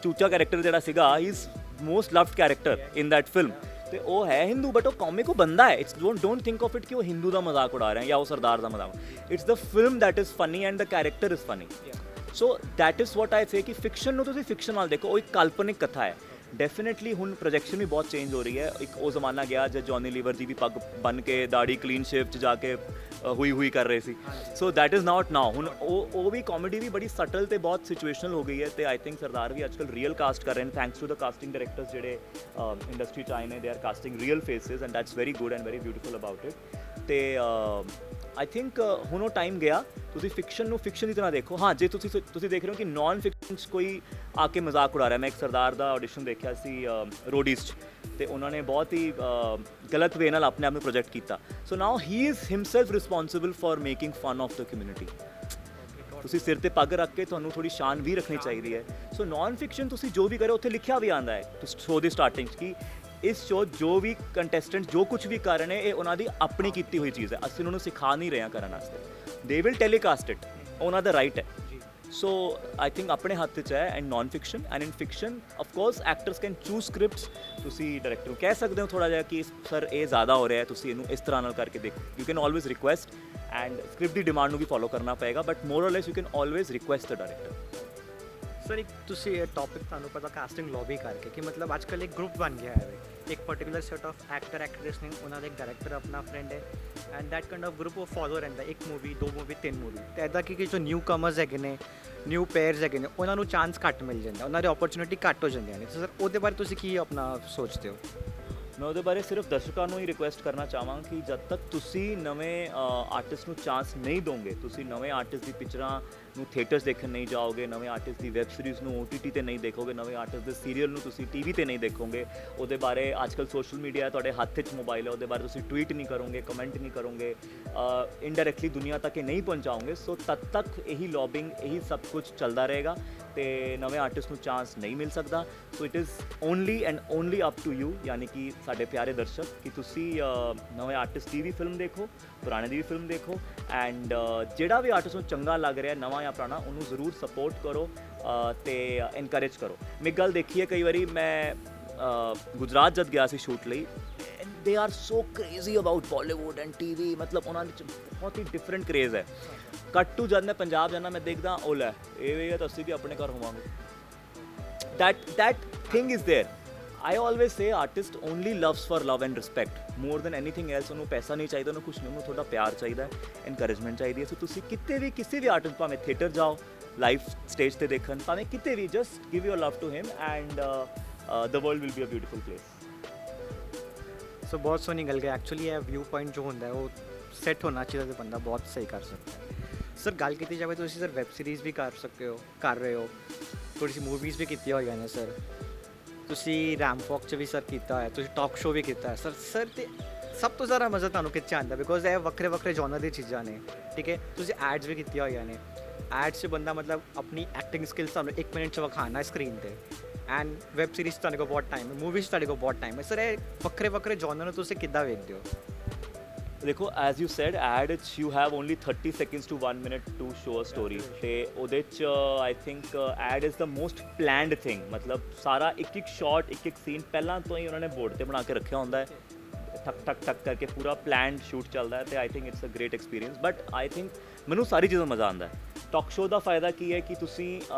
ਚੂਚਾ ਕੈਰੈਕਟਰ ਜਿਹੜਾ ਸੀਗਾ, ਹੀ is most loved character in that film, ਤੇ ਉਹ ਹੈ ਹਿੰਦੂ ਬਟ ਉਹ ਕਾਮਿਕ, ਉਹ ਬੰਦਾ ਹੈ। It's don't think of it ਕਿ ਉਹ ਹਿੰਦੂ ਦਾ ਮਜ਼ਾਕ ਉਡਾ ਰਹੇ ਹੈ ਜਾਂ ਉਹ ਸਰਦਾਰ ਦਾ ਮਜ਼ਾਕ। It's the film that is funny and the character is funny. So that is what I say ਕਿ ਫਿਕਸ਼ਨ ਨੂੰ ਤੁਸੀਂ ਫਿਕਸ਼ਨ ਨਾਲ ਦੇਖੋ, ਉਹ ਇੱਕ ਕਾਲਪਨਿਕ ਕਥਾ ਹੈ। ਡੈਫੀਨੇਟਲੀ ਹੁਣ ਪ੍ਰੋਜੈਕਸ਼ਨ ਵੀ ਬਹੁਤ ਚੇਂਜ ਹੋ ਰਹੀ ਹੈ। ਇੱਕ ਉਹ ਜ਼ਮਾਨਾ ਗਿਆ ਜਦ ਜੌਨੀ ਲੀਵਰ ਜੀ ਵੀ ਪੱਗ ਬੰਨ ਕੇ ਦਾੜੀ ਕਲੀਨ ਸ਼ੇਵ 'ਚ ਜਾ ਕੇ ਹੋਈ ਕਰ ਰਹੇ ਸੀ। ਸੋ ਦੈਟ ਇਜ਼ ਨਾਟ ਨਾਓ। ਹੁਣ ਉਹ ਵੀ ਕਾਮੇਡੀ ਵੀ ਬੜੀ ਸਟਲ ਤੇ ਬਹੁਤ ਸਿਚੁਏਸ਼ਨਲ ਹੋ ਗਈ ਹੈ। ਤੇ ਆਈ ਥਿੰਕ ਸਰਦਾਰ ਵੀ ਅੱਜ ਕੱਲ੍ਹ ਰੀਅਲ ਕਾਸਟ ਕਰ ਰਹੇ ਨੇ, thanks to the casting directors ਜਿਹੜੇ ਇੰਡਸਟਰੀ 'ਚ ਆਏ ਨੇ। They are casting real faces and that's very good and very beautiful about it. ਤੇ ਆਈ ਥਿੰਕ ਹੁਣ ਉਹ ਟਾਈਮ ਗਿਆ, ਤੁਸੀਂ ਫਿਕਸ਼ਨ ਨੂੰ ਫਿਕਸ਼ਨ ਦੀ ਤਰ੍ਹਾਂ ਦੇਖੋ। ਹਾਂ, ਜੇ ਤੁਸੀਂ ਦੇਖ ਰਹੇ ਹੋ ਕਿ ਨਾਨ ਫਿਕਸ਼ਨ 'ਚ ਕੋਈ ਆ ਕੇ ਮਜ਼ਾਕ ਉਡਾ ਰਿਹਾ। ਮੈਂ ਇੱਕ ਸਰਦਾਰ ਦਾ ਆਡੀਸ਼ਨ ਦੇਖਿਆ ਸੀ ਰੋਡੀਜ਼ 'ਚ, ਤੇ ਉਹਨਾਂ ਨੇ ਬਹੁਤ ਹੀ ਗਲਤ ਵੇ ਨਾਲ ਆਪਣੇ ਆਪ ਨੂੰ ਪ੍ਰੋਜੈਕਟ ਕੀਤਾ। So now he is himself responsible for making fun of the community. ਤੁਸੀਂ ਸਿਰ ਤੇ ਪੱਗ ਰੱਖ ਕੇ ਤੁਹਾਨੂੰ ਥੋੜੀ ਸ਼ਾਨ ਵੀ ਰੱਖਣੀ ਚਾਹੀਦੀ ਹੈ। ਸੋ ਨਾਨ ਫਿਕਸ਼ਨ ਤੁਸੀਂ ਜੋ ਵੀ ਕਰੋ, ਉੱਥੇ ਲਿਖਿਆ ਵੀ ਆਉਂਦਾ ਹੈ ਸ਼ੋਅ ਦੀ ਸਟਾਰਟਿੰਗ 'ਚ ਕਿ ਇਸ ਸ਼ੋਅ ਜੋ ਵੀ ਕੰਟੈਸਟੈਂਟ ਜੋ ਕੁਝ ਵੀ ਕਰ ਰਹੇ ਨੇ, ਇਹ ਉਹਨਾਂ ਦੀ ਆਪਣੀ ਕੀਤੀ ਹੋਈ ਚੀਜ਼ ਹੈ। ਅਸੀਂ ਉਹਨਾਂ ਨੂੰ ਸਿਖਾ ਨਹੀਂ ਰਹੇ ਹਾਂ ਕਰਨ ਵਾਸਤੇ। ਦੇ ਵਿਲ ਟੈਲੀਕਾਸਟ ਇਟ, ਉਹਨਾਂ ਦਾ ਰਾਈਟ ਹੈ। ਸੋ ਆਈ ਥਿੰਕ ਆਪਣੇ ਹੱਥ 'ਚ ਹੈ। And non fiction and in fiction of course actors can choose scripts. ਤੁਸੀਂ ਡਾਇਰੈਕਟਰ ਨੂੰ ਕਹਿ ਸਕਦੇ ਹੋ ਥੋੜ੍ਹਾ ਜਿਹਾ ਕਿ ਸਰ ਇਹ ਜ਼ਿਆਦਾ ਹੋ ਰਿਹਾ ਹੈ, ਤੁਸੀਂ ਇਹਨੂੰ ਇਸ ਤਰ੍ਹਾਂ ਨਾਲ ਕਰਕੇ ਦੇਖੋ। You can always request and script ਦੀ ਡਿਮਾਂਡ ਨੂੰ ਵੀ ਫੋਲੋ ਕਰਨਾ ਪਏਗਾ, but more or less you can always request the director. Sir ਇੱਕ ਤੁਸੀਂ ਇਹ ਟੌਪਿਕ ਤੁਹਾਨੂੰ ਪਤਾ ਕਾਸਟਿੰਗ ਲੌਬੀ ਕਰਕੇ ਕਿ ਮਤਲਬ ਅੱਜ ਕੱਲ੍ਹ ਇੱਕ ਗਰੁੱਪ ਬਣ ਗਿਆ ਹੈ, ਇੱਕ particular set of actor actress ਨੇ, ਉਹਨਾਂ ਦਾ ਇੱਕ ਡਾਇਰੈਕਟਰ ਆਪਣਾ ਫਰੈਂਡ ਹੈ and that kind of group ਉਹ ਫੋਲੋ ਰਹਿੰਦਾ, ਇੱਕ ਮੂਵੀ, 2 ਮੂਵੀ, 3 ਮੂਵੀ। ਅਤੇ ਇੱਦਾਂ ਕਿ ਜੋ ਨਿਊ ਕਮਰਸ ਹੈਗੇ ਨੇ, ਨਿਊ ਪੇਅਰਸ ਹੈਗੇ ਨੇ, ਉਹਨਾਂ ਨੂੰ ਚਾਂਸ ਘੱਟ ਮਿਲ ਜਾਂਦਾ, ਉਹਨਾਂ ਦੀ ਓਪਰਚੁਨਿਟੀ ਘੱਟ ਹੋ ਜਾਂਦੀਆਂ ਨੇ। ਸਰ ਉਹਦੇ ਬਾਰੇ ਤੁਸੀਂ ਕੀ ਆਪਣਾ ਸੋਚਦੇ ਹੋ? ਮੈਂ ਉਹਦੇ ਬਾਰੇ ਸਿਰਫ ਦਰਸ਼ਕਾਂ ਨੂੰ ਹੀ ਰਿਕੁਐਸਟ ਕਰਨਾ ਚਾਹਾਂਗਾ ਕਿ ਜਦ ਤੱਕ ਤੁਸੀਂ ਨਵੇਂ ਆਰਟਿਸਟ ਨੂੰ ਚਾਂਸ ਨਹੀਂ ਦੋਗੇ, ਤੁਸੀਂ ਨਵੇਂ ਆਰਟਿਸਟ ਦੀ ਪਿਕਚਰਾਂ ਨੂੰ ਥੀਏਟਰਸ ਦੇਖਣ ਨਹੀਂ ਜਾਓਗੇ, ਨਵੇਂ ਆਰਟਿਸਟ ਦੀ ਵੈਬ ਸੀਰੀਜ਼ ਨੂੰ OTT ਤੇ ਨਹੀਂ ਦੇਖੋਗੇ, ਨਵੇਂ ਆਰਟਿਸਟ ਦੇ ਸੀਰੀਅਲ ਨੂੰ ਤੁਸੀਂ TV ਤੇ ਨਹੀਂ ਦੇਖੋਗੇ, ਉਹਦੇ ਬਾਰੇ ਅੱਜ ਕੱਲ੍ਹ ਸੋਸ਼ਲ ਮੀਡੀਆ ਤੁਹਾਡੇ ਹੱਥ 'ਚ ਮੋਬਾਈਲ ਹੈ, ਉਹਦੇ ਬਾਰੇ ਤੁਸੀਂ ਟਵੀਟ ਨਹੀਂ ਕਰੋਗੇ, ਕਮੈਂਟ ਨਹੀਂ ਕਰੋਗੇ, ਇਨਡਾਇਰੈਕਟਲੀ ਦੁਨੀਆ ਤੱਕ ਇਹ ਨਹੀਂ ਪਹੁੰਚਾਓਗੇ, ਸੋ ਤਦ ਤੱਕ ਇਹੀ ਲੌਬਿੰਗ, ਇਹੀ ਸਭ ਕੁਝ ਚੱਲਦਾ ਰਹੇਗਾ ਤੇ ਨਵੇਂ ਆਰਟਿਸਟ ਨੂੰ ਚਾਂਸ ਨਹੀਂ ਮਿਲ ਸਕਦਾ। So it is only and only up to you, ਯਾਨੀ ਕਿ ਸਾਡੇ ਪਿਆਰੇ ਦਰਸ਼ਕ, ਕਿ ਤੁਸੀਂ ਨਵੇਂ ਆਰਟਿਸਟ ਦੀ ਵੀ ਫਿਲਮ ਦੇਖੋ, ਪੁਰਾਣੇ ਦੀ ਵੀ ਫਿਲਮ ਦੇਖੋ ਐਂਡ ਜਿਹੜਾ ਵੀ ਆਰਟਿਸਟ ਨੂੰ ਚੰਗਾ ਲੱਗ ਰਿਹਾ, ਨਵਾਂ ਜਾਂ ਪੁਰਾਣਾ, ਉਹਨੂੰ ਜ਼ਰੂਰ ਸਪੋਰਟ ਕਰੋ ਤੇ ਇਨਕਰੇਜ ਕਰੋ। ਮੈਂ ਇੱਕ ਗੱਲ ਦੇਖੀ ਹੈ, ਕਈ ਵਾਰੀ ਮੈਂ ਗੁਜਰਾਤ ਜਦ ਗਿਆ ਸੀ ਸ਼ੂਟ ਲਈ, they are so crazy about Bollywood and TV, ਮਤਲਬ ਉਹਨਾਂ ਵਿੱਚ ਬਹੁਤ ਹੀ ਡਿਫਰੈਂਟ ਕਰੇਜ਼ ਹੈ। ਕੱਟ ਟੂ ਜਦ ਮੈਂ ਪੰਜਾਬ ਜਾਂਦਾ, ਮੈਂ ਦੇਖਦਾ ਉਹ ਲੈ ਇਹ ਤਾਂ ਅਸੀਂ ਵੀ ਆਪਣੇ ਘਰ ਹੋਵਾਂਗੇ। that thing is there. I always say artist only loves for love and respect more than anything else. ਉਹਨੂੰ ਪੈਸਾ ਨਹੀਂ ਚਾਹੀਦਾ, ਉਹਨੂੰ ਕੁਛ ਨਹੀਂ, ਉਹਨੂੰ ਤੁਹਾਡਾ ਪਿਆਰ ਚਾਹੀਦਾ ਹੈ, ਇਨਕਰੇਜਮੈਂਟ ਚਾਹੀਦੀ ਹੈ। ਸੋ ਤੁਸੀਂ ਕਿਤੇ ਵੀ ਕਿਸੇ ਵੀ ਆਰਟਿਸਟ, ਭਾਵੇਂ ਥੀਏਟਰ ਜਾਓ ਲਾਈਵ ਸਟੇਜ ਤੇ ਦੇਖਣ, ਭਾਵੇਂ ਕਿਤੇ ਵੀ, just give your love to him and the world will be a beautiful place. So ਬਹੁਤ ਸੋਹਣੀ ਗੱਲ ਹੈ। ਐਕਚੁਅਲੀ ਇਹ ਵਿਊ ਪੁਆਇੰਟ ਜੋ ਹੁੰਦਾ ਹੈ ਉਹ ਸੈੱਟ ਹੋਣਾ ਚਾਹੀਦਾ ਤੇ ਬੰਦਾ ਬਹੁਤ ਸਹੀ ਕਰ ਸਕਦਾ ਹੈ। ਸਰ ਗੱਲ ਕੀਤੀ ਜਾਵੇ ਤਾਂ ਤੁਸੀਂ ਸਰ ਵੈਬ ਸੀਰੀਜ਼ ਵੀ ਕਰ ਸਕਦੇ ਹੋ, ਕਰ ਰਹੇ ਹੋ, ਥੋੜ੍ਹੀ ਜਿਹੀ ਮੂਵੀਜ਼ ਵੀ ਕੀਤੀਆਂ ਹੋਈਆਂ ਨੇ ਸਰ, ਤੁਸੀਂ ਰੈਮਫੋਕ 'ਚ ਵੀ ਸਰ ਕੀਤਾ ਹੈ, ਤੁਸੀਂ ਟਾਕ ਸ਼ੋਅ ਵੀ ਕੀਤਾ ਹੈ ਸਰ। ਤੇ ਸਭ ਤੋਂ ਜ਼ਿਆਦਾ ਮਜ਼ਾ ਤੁਹਾਨੂੰ ਕਿੱਥੇ ਆਉਂਦਾ ਬਿਕੋਜ਼ ਇਹ ਵੱਖਰੇ ਵੱਖਰੇ ਜੋਨਰ ਦੀ ਚੀਜ਼ਾਂ ਨੇ ਠੀਕ ਹੈ ਤੁਸੀਂ ਐਡਸ ਵੀ ਕੀਤੀਆਂ ਹੋਈਆਂ ਨੇ ਐਡਸ 'ਚ ਬੰਦਾ ਮਤਲਬ ਆਪਣੀ ਐਕਟਿੰਗ ਸਕਿੱਲਸ ਤੁਹਾਨੂੰ 1 ਮਿੰਟ 'ਚ ਵਿਖਾਉਣਾ ਸਕਰੀਨ ਤੇ ਐਂਡ ਵੈਬ ਸੀਰੀਜ਼ ਤੁਹਾਡੇ ਕੋਲ ਬਹੁਤ ਟਾਈਮ ਹੈ ਮੂਵੀਜ਼ ਤੁਹਾਡੇ ਕੋਲ ਬਹੁਤ ਟਾਈਮ ਹੈ ਸਰ ਇਹ ਵੱਖਰੇ ਵੱਖਰੇ ਜੋਨਰ ਨੂੰ ਤੁਸੀਂ ਕਿੱਦਾਂ ਵੇਖਦੇ ਹੋ ਦੇਖੋ ਐਜ਼ ਯੂ ਸੈਡ ਐਡ ਵਿੱਚ you have only 30 seconds to 1 minute to show a story ਤੇ ਉਹਦੇ 'ਚ I think ad is the most planned thing ਮਤਲਬ ਸਾਰਾ ਇੱਕ ਇੱਕ ਸ਼ਾਟ ਇੱਕ ਇੱਕ ਸੀਨ ਪਹਿਲਾਂ ਤੋਂ ਹੀ ਉਹਨਾਂ ਨੇ ਬੋਰਡ ਤੇ ਬਣਾ ਕੇ ਰੱਖਿਆ ਹੁੰਦਾ ਹੈ ਠਕ ਠਕ ਠਕ ਕਰਕੇ ਪੂਰਾ ਪਲੈਨਡ ਸ਼ੂਟ ਚੱਲਦਾ ਹੈ ਤੇ I think it's a great experience but I think ਮੈਨੂੰ ਸਾਰੀ ਚੀਜ਼ਾਂ ਮਜ਼ਾ ਆਉਂਦਾ ਹੈ ਟਾਕ ਸ਼ੋਅ ਦਾ ਫਾਇਦਾ ਕੀ ਹੈ ਕਿ ਤੁਸੀਂ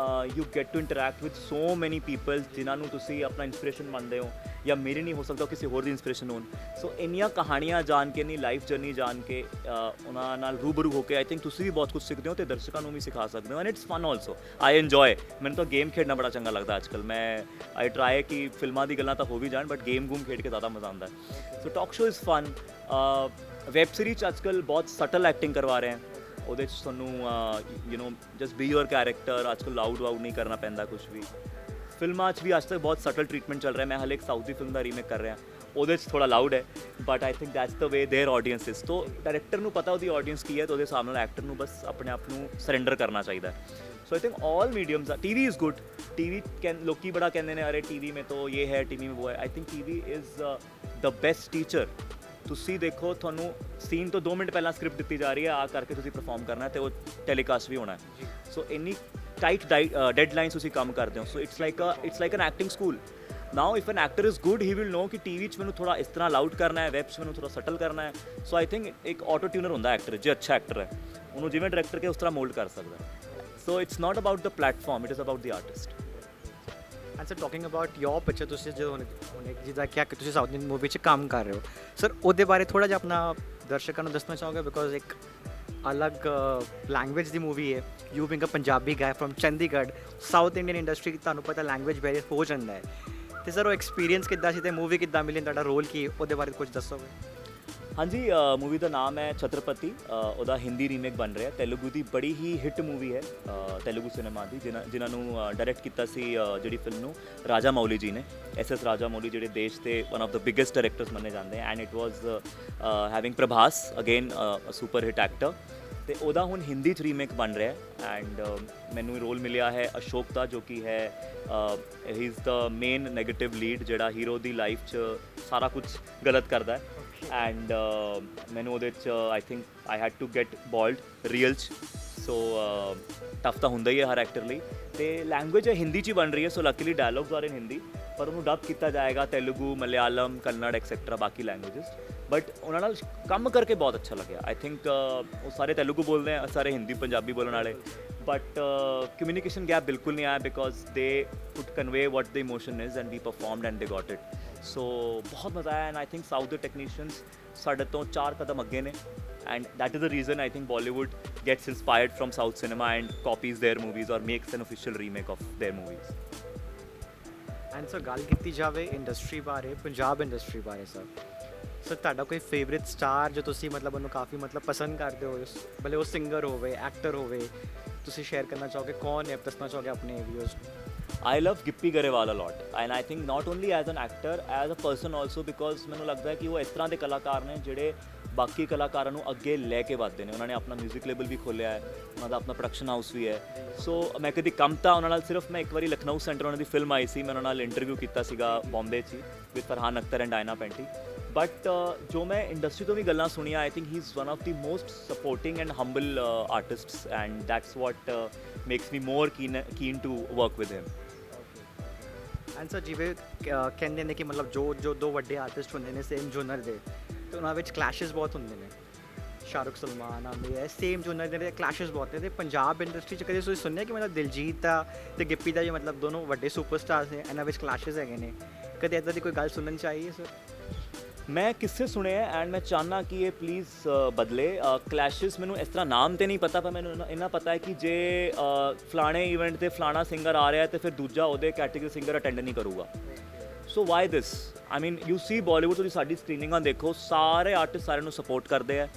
you get to interact with so many people ਜਿਨ੍ਹਾਂ ਨੂੰ ਤੁਸੀਂ ਆਪਣਾ ਇੰਸਪੀਰੇਸ਼ਨ ਮੰਨਦੇ ਹੋ ਜਾਂ ਮੇਰੇ ਨਹੀਂ ਹੋ ਸਕਦਾ ਕਿਸੇ ਹੋਰ ਦੀ ਇੰਸਪੀਰੇਸ਼ਨ ਹੋਣ ਸੋ ਇੰਨੀਆਂ ਕਹਾਣੀਆਂ ਜਾਣ ਕੇ ਨਹੀਂ ਲਾਈਫ ਜਰਨੀ ਜਾਣ ਕੇ ਉਹਨਾਂ ਨਾਲ ਰੂਬਰੂ ਹੋ ਕੇ ਆਈ ਥਿੰਕ ਤੁਸੀਂ ਵੀ ਬਹੁਤ ਕੁਝ ਸਿੱਖਦੇ ਹੋ ਤੇ ਦਰਸ਼ਕਾਂ ਨੂੰ ਵੀ ਸਿਖਾ ਸਕਦੇ ਹੋ and it's fun also I enjoy ਮੈਨੂੰ ਤਾਂ ਗੇਮ ਖੇਡਣਾ ਬੜਾ ਚੰਗਾ ਲੱਗਦਾ ਅੱਜ ਕੱਲ੍ਹ ਮੈਂ ਆਈ ਟਰਾਈ ਕਿ ਫਿਲਮਾਂ ਦੀ ਗੱਲਾਂ ਤਾਂ ਹੋ ਵੀ ਜਾਣ ਬਟ ਗੇਮ ਗੂਮ ਖੇਡ ਕੇ ਜ਼ਿਆਦਾ ਮਜ਼ਾ ਆਉਂਦਾ ਹੈ so talk show is fun web series ਅੱਜ ਕੱਲ੍ਹ ਬਹੁਤ ਸਟਲ ਐਕਟਿੰਗ ਕਰਵਾ ਰਹੇ ਹਨ ਉਹਦੇ 'ਚ ਤੁਹਾਨੂੰ you know just B your character ਅੱਜ ਕੱਲ੍ਹ ਲਾਊਡ ਵਾਊਡ ਨਹੀਂ ਕਰਨਾ ਪੈਂਦਾ ਕੁਝ ਵੀ ਫਿਲਮਾਂ 'ਚ ਵੀ ਅੱਜ ਤੱਕ ਬਹੁਤ ਸਟਲ ਟ੍ਰੀਟਮੈਂਟ ਚੱਲ ਰਿਹਾ ਮੈਂ ਹਾਲੇ ਇੱਕ ਸਾਊਥ ਦੀ ਫਿਲਮ ਦਾ ਰੀਮੇਕ ਕਰ ਰਿਹਾ ਉਹਦੇ 'ਚ ਥੋੜਾ ਲਾਊਡ ਹੈ but I think that's the way there audience is ਤੋ ਡਾਇਰੈਕਟਰ ਨੂੰ ਪਤਾ ਉਹਦੀ ਆਡੀਅੰਸ ਕੀ ਹੈ ਤਾਂ ਉਹਦੇ ਹਿਸਾਬ ਨਾਲ ਐਕਟਰ ਨੂੰ ਬਸ ਆਪਣੇ ਆਪ ਨੂੰ ਸਰੈਂਡਰ ਕਰਨਾ ਚਾਹੀਦਾ so I think all mediums TV is good TV ਲੋਕੀ ਬੜਾ ਕਹਿੰਦੇ ਨੇ ਅਰੇ ਟੀ ਵੀ ਮੇ ਤਾਂ ਇਹ ਹੈ ਟੀ ਵੀ ਮੇ ਉਹ ਹੈ I think T V is the best teacher ਤੁਸੀਂ ਦੇਖੋ ਤੁਹਾਨੂੰ ਸੀਨ ਤੋਂ 2 ਮਿੰਟ ਪਹਿਲਾਂ ਸਕ੍ਰਿਪਟ ਦਿੱਤੀ ਜਾ ਰਹੀ ਹੈ ਆ ਕਰਕੇ ਤੁਸੀਂ ਪਰਫਾਰਮ ਕਰਨਾ ਤੇ ਉਹ ਟੈਲੀਕਾਸਟ ਵੀ ਹੋਣਾ ਹੈ ਸੋ ਇੰਨੀ ਟਾਈਟ ਡੈਡਲਾਈਨਸ ਤੁਸੀਂ ਕੰਮ ਕਰਦੇ ਹੋ so it's like an acting school now if an actor is good he will know ਕਿ ਟੀ ਵੀ 'ਚ ਮੈਨੂੰ ਥੋੜਾ ਇਸ ਤਰ੍ਹਾਂ ਲਾਊਡ ਕਰਨਾ ਹੈ ਵੈਬ 'ਚ ਮੈਨੂੰ ਥੋੜਾ ਸਟਲ ਕਰਨਾ ਹੈ ਸੋ ਆਈ ਥਿੰਕ ਇੱਕ ਆਟੋ ਟਿਊਨਰ ਹੁੰਦਾ ਐਕਟਰ ਜੇ ਅੱਛਾ ਐਕਟਰ ਹੈ ਉਹਨੂੰ ਜਿਵੇਂ ਡਾਇਰੈਕਟਰ ਕੇ ਉਸ ਤਰ੍ਹਾਂ ਮੋਲਡ ਕਰ ਸਕਦਾ so it's not about the platform it is about the artist and sir talking about your picture ਤੁਸੀਂ ਜਦੋਂ ਹੁਣ ਜਿੱਦਾਂ ਕਿਹਾ ਕਿ ਤੁਸੀਂ ਸਾਊਥ ਇੰਡੀਅਨ ਮੂਵੀ 'ਚ ਕੰਮ ਕਰ ਰਹੇ ਹੋ ਸਰ ਉਹਦੇ ਬਾਰੇ ਥੋੜ੍ਹਾ ਜਿਹਾ ਆਪਣਾ ਦਰਸ਼ਕਾਂ ਨੂੰ ਦੱਸਣਾ ਚਾਹੋਗੇ ਬਿਕੋਜ਼ ਇੱਕ ਅਲੱਗ ਲੈਂਗੁਏਜ ਦੀ ਮੂਵੀ ਹੈ you being a Punjabi guy from Chandigarh south Indian industry ਤੁਹਾਨੂੰ ਪਤਾ ਲੈਂਗੁਏਜ ਬੈਰੀਅਰ ਹੋ ਜਾਂਦਾ ਹੈ ਤੇ ਸਰ ਉਹ ਐਕਸਪੀਰੀਅੰਸ ਕਿੱਦਾਂ ਸੀ ਤੇ ਮੂਵੀ ਕਿੱਦਾਂ ਮਿਲੀ ਤੁਹਾਡਾ ਰੋਲ ਕੀ ਉਹਦੇ ਬਾਰੇ ਕੁਝ ਦੱਸੋਗੇ ਹਾਂਜੀ ਮੂਵੀ ਦਾ ਨਾਮ ਹੈ ਛਤਰਪਤੀ ਉਹਦਾ ਹਿੰਦੀ ਰੀਮੇਕ ਬਣ ਰਿਹਾ ਤੇਲਗੂ ਦੀ ਬੜੀ ਹੀ ਹਿੱਟ ਮੂਵੀ ਹੈ ਤੇਲਗੂ ਸਿਨੇਮਾ ਦੀ ਜਿਨ੍ਹਾਂ ਨੂੰ ਡਾਇਰੈਕਟ ਕੀਤਾ ਸੀ ਜਿਹੜੀ ਫਿਲਮ ਨੂੰ ਰਾਜਾ ਮੌਲੀ ਜੀ ਨੇ ਐਸ ਰਾਜਾ ਮੌਲੀ ਜਿਹੜੇ ਦੇਸ਼ ਦੇ one of the biggest directors ਮੰਨੇ ਜਾਂਦੇ and it was having Prabhas again super hit actor ਤੇ ਉਹਦਾ ਹੁਣ ਹਿੰਦੀ 'ਚ ਰੀਮੇਕ ਬਣ ਰਿਹਾ ਐਂਡ ਮੈਨੂੰ ਰੋਲ ਮਿਲਿਆ ਹੈ ਅਸ਼ੋਕ ਦਾ ਜੋ ਕਿ ਹੈ ਹੀ is the main negative lead ਜਿਹੜਾ ਹੀਰੋ ਦੀ ਲਾਈਫ 'ਚ ਸਾਰਾ ਕੁਝ ਗਲਤ ਕਰਦਾ ਹੈ ਐਂਡ ਮੈਨੂੰ ਉਹਦੇ 'ਚ I think I had to get bold real 'ਚ ਸੋ ਟਫ ਤਾਂ ਹੁੰਦਾ ਹੀ ਹੈ ਹਰ ਐਕਟਰ ਲਈ ਤੇ ਲੈਂਗੁਏਜ ਹਿੰਦੀ 'ਚ ਹੀ ਬਣ ਰਹੀ ਹੈ so luckily dialogues are in Hindi ਪਰ ਉਹਨੂੰ ਡਬ ਕੀਤਾ ਜਾਏਗਾ ਤੇਲਗੂ ਮਲਿਆਲਮ ਕੰਨੜ ਐਕਸੈਕਟਰਾ ਬਾਕੀ ਲੈਂਗੁਏਜਸ ਬਟ ਉਹਨਾਂ ਨਾਲ ਕੰਮ ਕਰਕੇ ਬਹੁਤ ਅੱਛਾ ਲੱਗਿਆ ਆਈ ਥਿੰਕ ਉਹ ਸਾਰੇ ਤੇਲਗੂ ਬੋਲਦੇ ਆ ਸਾਰੇ ਹਿੰਦੀ ਪੰਜਾਬੀ ਬੋਲਣ ਵਾਲੇ ਬਟ ਕਮਿਊਨੀਕੇਸ਼ਨ ਗੈਪ ਬਿਲਕੁਲ ਨਹੀਂ ਆਇਆ because they could convey what the emotion is and we performed and they got it so ਬਹੁਤ ਮਜ਼ਾ ਆਇਆ ਐਂਡ ਆਈ ਥਿੰਕ ਸਾਊਥ ਦੇ ਟੈਕਨੀਸ਼ੀਅਨਸ ਸਾਡੇ ਤੋਂ 4 ਕਦਮ ਅੱਗੇ ਨੇ and that is the reason I think Bollywood gets inspired from South cinema and copies their movies or makes an official remake of their movies. And sir ਗੱਲ ਕੀਤੀ ਜਾਵੇ industry ਬਾਰੇ ਪੰਜਾਬ ਇੰਡਸਟਰੀ ਬਾਰੇ ਸਰ ਤੁਹਾਡਾ ਕੋਈ ਫੇਵਰਿਟ ਸਟਾਰ ਜੋ ਤੁਸੀਂ ਮਤਲਬ ਉਹਨੂੰ ਕਾਫੀ ਮਤਲਬ ਪਸੰਦ ਕਰਦੇ ਹੋ ਭਲੇ ਉਹ ਸਿੰਗਰ ਹੋਵੇ ਐਕਟਰ ਹੋਵੇ ਤੁਸੀਂ ਸ਼ੇਅਰ ਕਰਨਾ ਚਾਹੋਗੇ ਕੌਣ ਹੈ ਦੱਸਣਾ ਚਾਹੋਗੇ ਆਪਣੇ ਵਿਊਅਰਸ ਨੂੰ I love Gippy Garewal a lot and I think not only as an actor as a person also because ਮੈਨੂੰ ਲੱਗਦਾ ਹੈ ਕਿ ਉਹ ਇਸ ਤਰ੍ਹਾਂ ਦੇ ਕਲਾਕਾਰ ਨੇ ਜਿਹੜੇ ਬਾਕੀ ਕਲਾਕਾਰਾਂ ਨੂੰ ਅੱਗੇ ਲੈ ਕੇ ਵੱਧਦੇ ਨੇ ਉਹਨਾਂ ਨੇ ਆਪਣਾ ਮਿਊਜ਼ਿਕ ਲੇਬਲ ਵੀ ਖੋਲ੍ਹਿਆ ਹੈ ਉਹਨਾਂ ਦਾ ਆਪਣਾ ਪ੍ਰੋਡਕਸ਼ਨ ਹਾਊਸ ਵੀ ਹੈ ਸੋ ਮੈਂ ਕਦੀ ਕੰਮ ਤਾਂ ਉਹਨਾਂ ਨਾਲ ਸਿਰਫ ਮੈਂ ਇੱਕ ਵਾਰੀ ਲਖਨਊ ਸੈਂਟਰ ਉਹਨਾਂ ਦੀ ਫਿਲਮ ਆਈ ਸੀ ਮੈਂ ਉਹਨਾਂ ਨਾਲ ਇੰਟਰਵਿਊ ਕੀਤਾ ਸੀਗਾ ਬੰਬੇ 'ਚ with Farhan Akhtar and Diana Penty but ਜੋ ਮੈਂ ਇੰਡਸਟਰੀ ਤੋਂ ਵੀ ਗੱਲਾਂ ਸੁਣੀਆਂ I think he is one of the most supporting and humble artists and that's what makes me more keen to work with him and sir ਜਿਵੇਂ ਕਹਿੰਦੇ ਨੇ ਕਿ ਮਤਲਬ ਜੋ ਦੋ ਵੱਡੇ ਆਰਟਿਸਟ ਹੁੰਦੇ ਨੇ ਸੇਮ ਜੋਨਰ ਦੇ ਤੇ ਉਹਨਾਂ ਵਿੱਚ ਕਲੈਸ਼ਸ ਬਹੁਤ ਹੁੰਦੇ ਨੇ ਸ਼ਾਹਰੁਖ ਸਲਮਾਨ ਆਮਿਰ ਸੇਮ ਜੋਨਰ ਦੇ ਕਲੈਸ਼ਸ ਬਹੁਤ ਨੇ ਤੇ ਪੰਜਾਬ ਇੰਡਸਟਰੀ 'ਚ ਕਦੇ ਤੁਸੀਂ ਸੁਣਿਆ ਕਿ ਮਤਲਬ ਦਿਲਜੀਤ ਦਾ ਤੇ ਗਿੱਪੀ ਦਾ ਵੀ ਮਤਲਬ ਦੋਨੋਂ ਵੱਡੇ ਸੁਪਰਸਟਾਰਸ ਨੇ ਇਹਨਾਂ ਵਿੱਚ ਕਲੈਸ਼ਸ ਹੈਗੇ ਨੇ ਕਦੇ ਇੱਦਾਂ ਦੀ ਕੋਈ ਗੱਲ ਸੁਣਨ ਚਾਹੀਏ ਸਰ ਮੈਂ ਕਿਸੇ ਸੁਣੇ ਹੈ ਐਂਡ ਮੈਂ ਚਾਹੁੰਦਾ ਕਿ ਇਹ ਪਲੀਜ਼ ਬਦਲੇ ਕਲੈਸ਼ਸ ਮੈਨੂੰ ਇਸ ਤਰ੍ਹਾਂ ਨਾਮ ਤੇ ਨਹੀਂ ਪਤਾ ਪਰ ਮੈਨੂੰ ਇੰਨਾ ਪਤਾ ਹੈ ਕਿ ਜੇ ਫਲਾਣੇ ਇਵੈਂਟ 'ਤੇ ਫਲਾਣਾ ਸਿੰਗਰ ਆ ਰਿਹਾ ਤੇ ਫਿਰ ਦੂਜਾ ਉਹਦੇ ਕੈਟੇਗਰੀ ਸਿੰਗਰ ਅਟੈਂਡ ਨਹੀਂ ਕਰੂਗਾ so why this I mean you see Bollywood ਤੁਸੀਂ ਸਾਡੀ ਸਕਰੀਨਿੰਗਾਂ ਦੇਖੋ ਸਾਰੇ ਆਰਟਿਸਟ ਸਾਰਿਆਂ ਨੂੰ ਸਪੋਰਟ ਕਰਦੇ ਆ